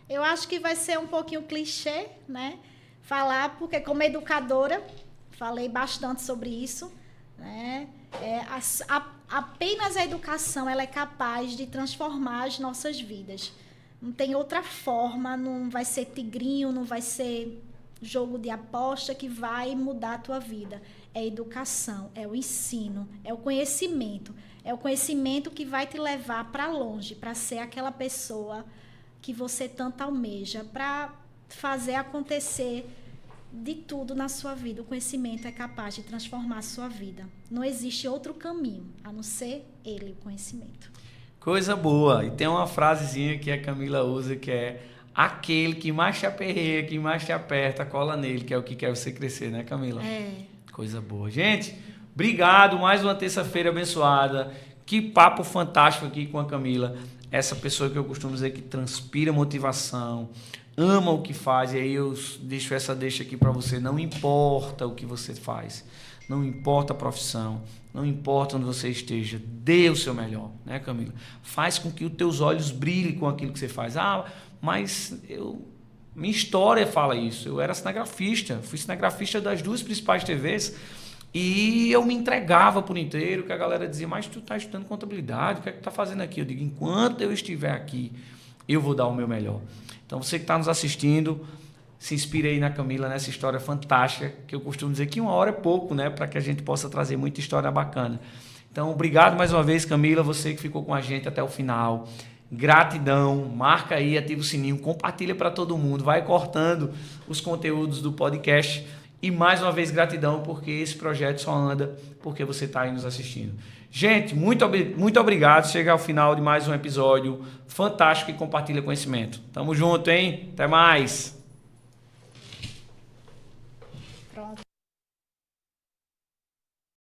Eu acho que vai ser um pouquinho clichê, né? Falar, porque como educadora, falei bastante sobre isso, né? Apenas a educação ela é capaz de transformar as nossas vidas. Não tem outra forma, não vai ser tigrinho, não vai ser jogo de aposta que vai mudar a tua vida. É a educação, é o ensino, é o conhecimento. É o conhecimento que vai te levar para longe, para ser aquela pessoa que você tanto almeja, para fazer acontecer de tudo na sua vida. O conhecimento é capaz de transformar a sua vida. Não existe outro caminho, a não ser ele, o conhecimento. Coisa boa. E tem uma frasezinha que a Camila usa que é: aquele que mais te aperreia, que mais te aperta, cola nele, que é o que quer você crescer, né, Camila? Coisa boa. Gente, obrigado. Mais uma terça-feira abençoada. Que papo fantástico aqui com a Camila. Essa pessoa que eu costumo dizer que transpira motivação, ama o que faz. E aí eu deixo essa deixa aqui para você. Não importa o que você faz. Não importa a profissão. Não importa onde você esteja. Dê o seu melhor, né, Camila? Faz com que os teus olhos brilhem com aquilo que você faz. Mas minha história fala isso. Eu era cinegrafista, fui cinegrafista das 2 principais TVs e eu me entregava por inteiro, que a galera dizia: mas tu tá estudando contabilidade, o que é que tu tá fazendo aqui? Eu digo: enquanto eu estiver aqui, eu vou dar o meu melhor. Então você que está nos assistindo, se inspire aí na Camila, nessa história fantástica, que eu costumo dizer que 1 hora é pouco, né, para que a gente possa trazer muita história bacana. Então, obrigado mais uma vez, Camila, você que ficou com a gente até o final. Gratidão, marca aí, ativa o sininho, compartilha para todo mundo, vai cortando os conteúdos do podcast. E mais uma vez, gratidão, porque esse projeto só anda porque você está aí nos assistindo. Gente, muito obrigado. Chega ao final de mais um episódio fantástico e compartilha conhecimento. Tamo junto, hein? Até mais!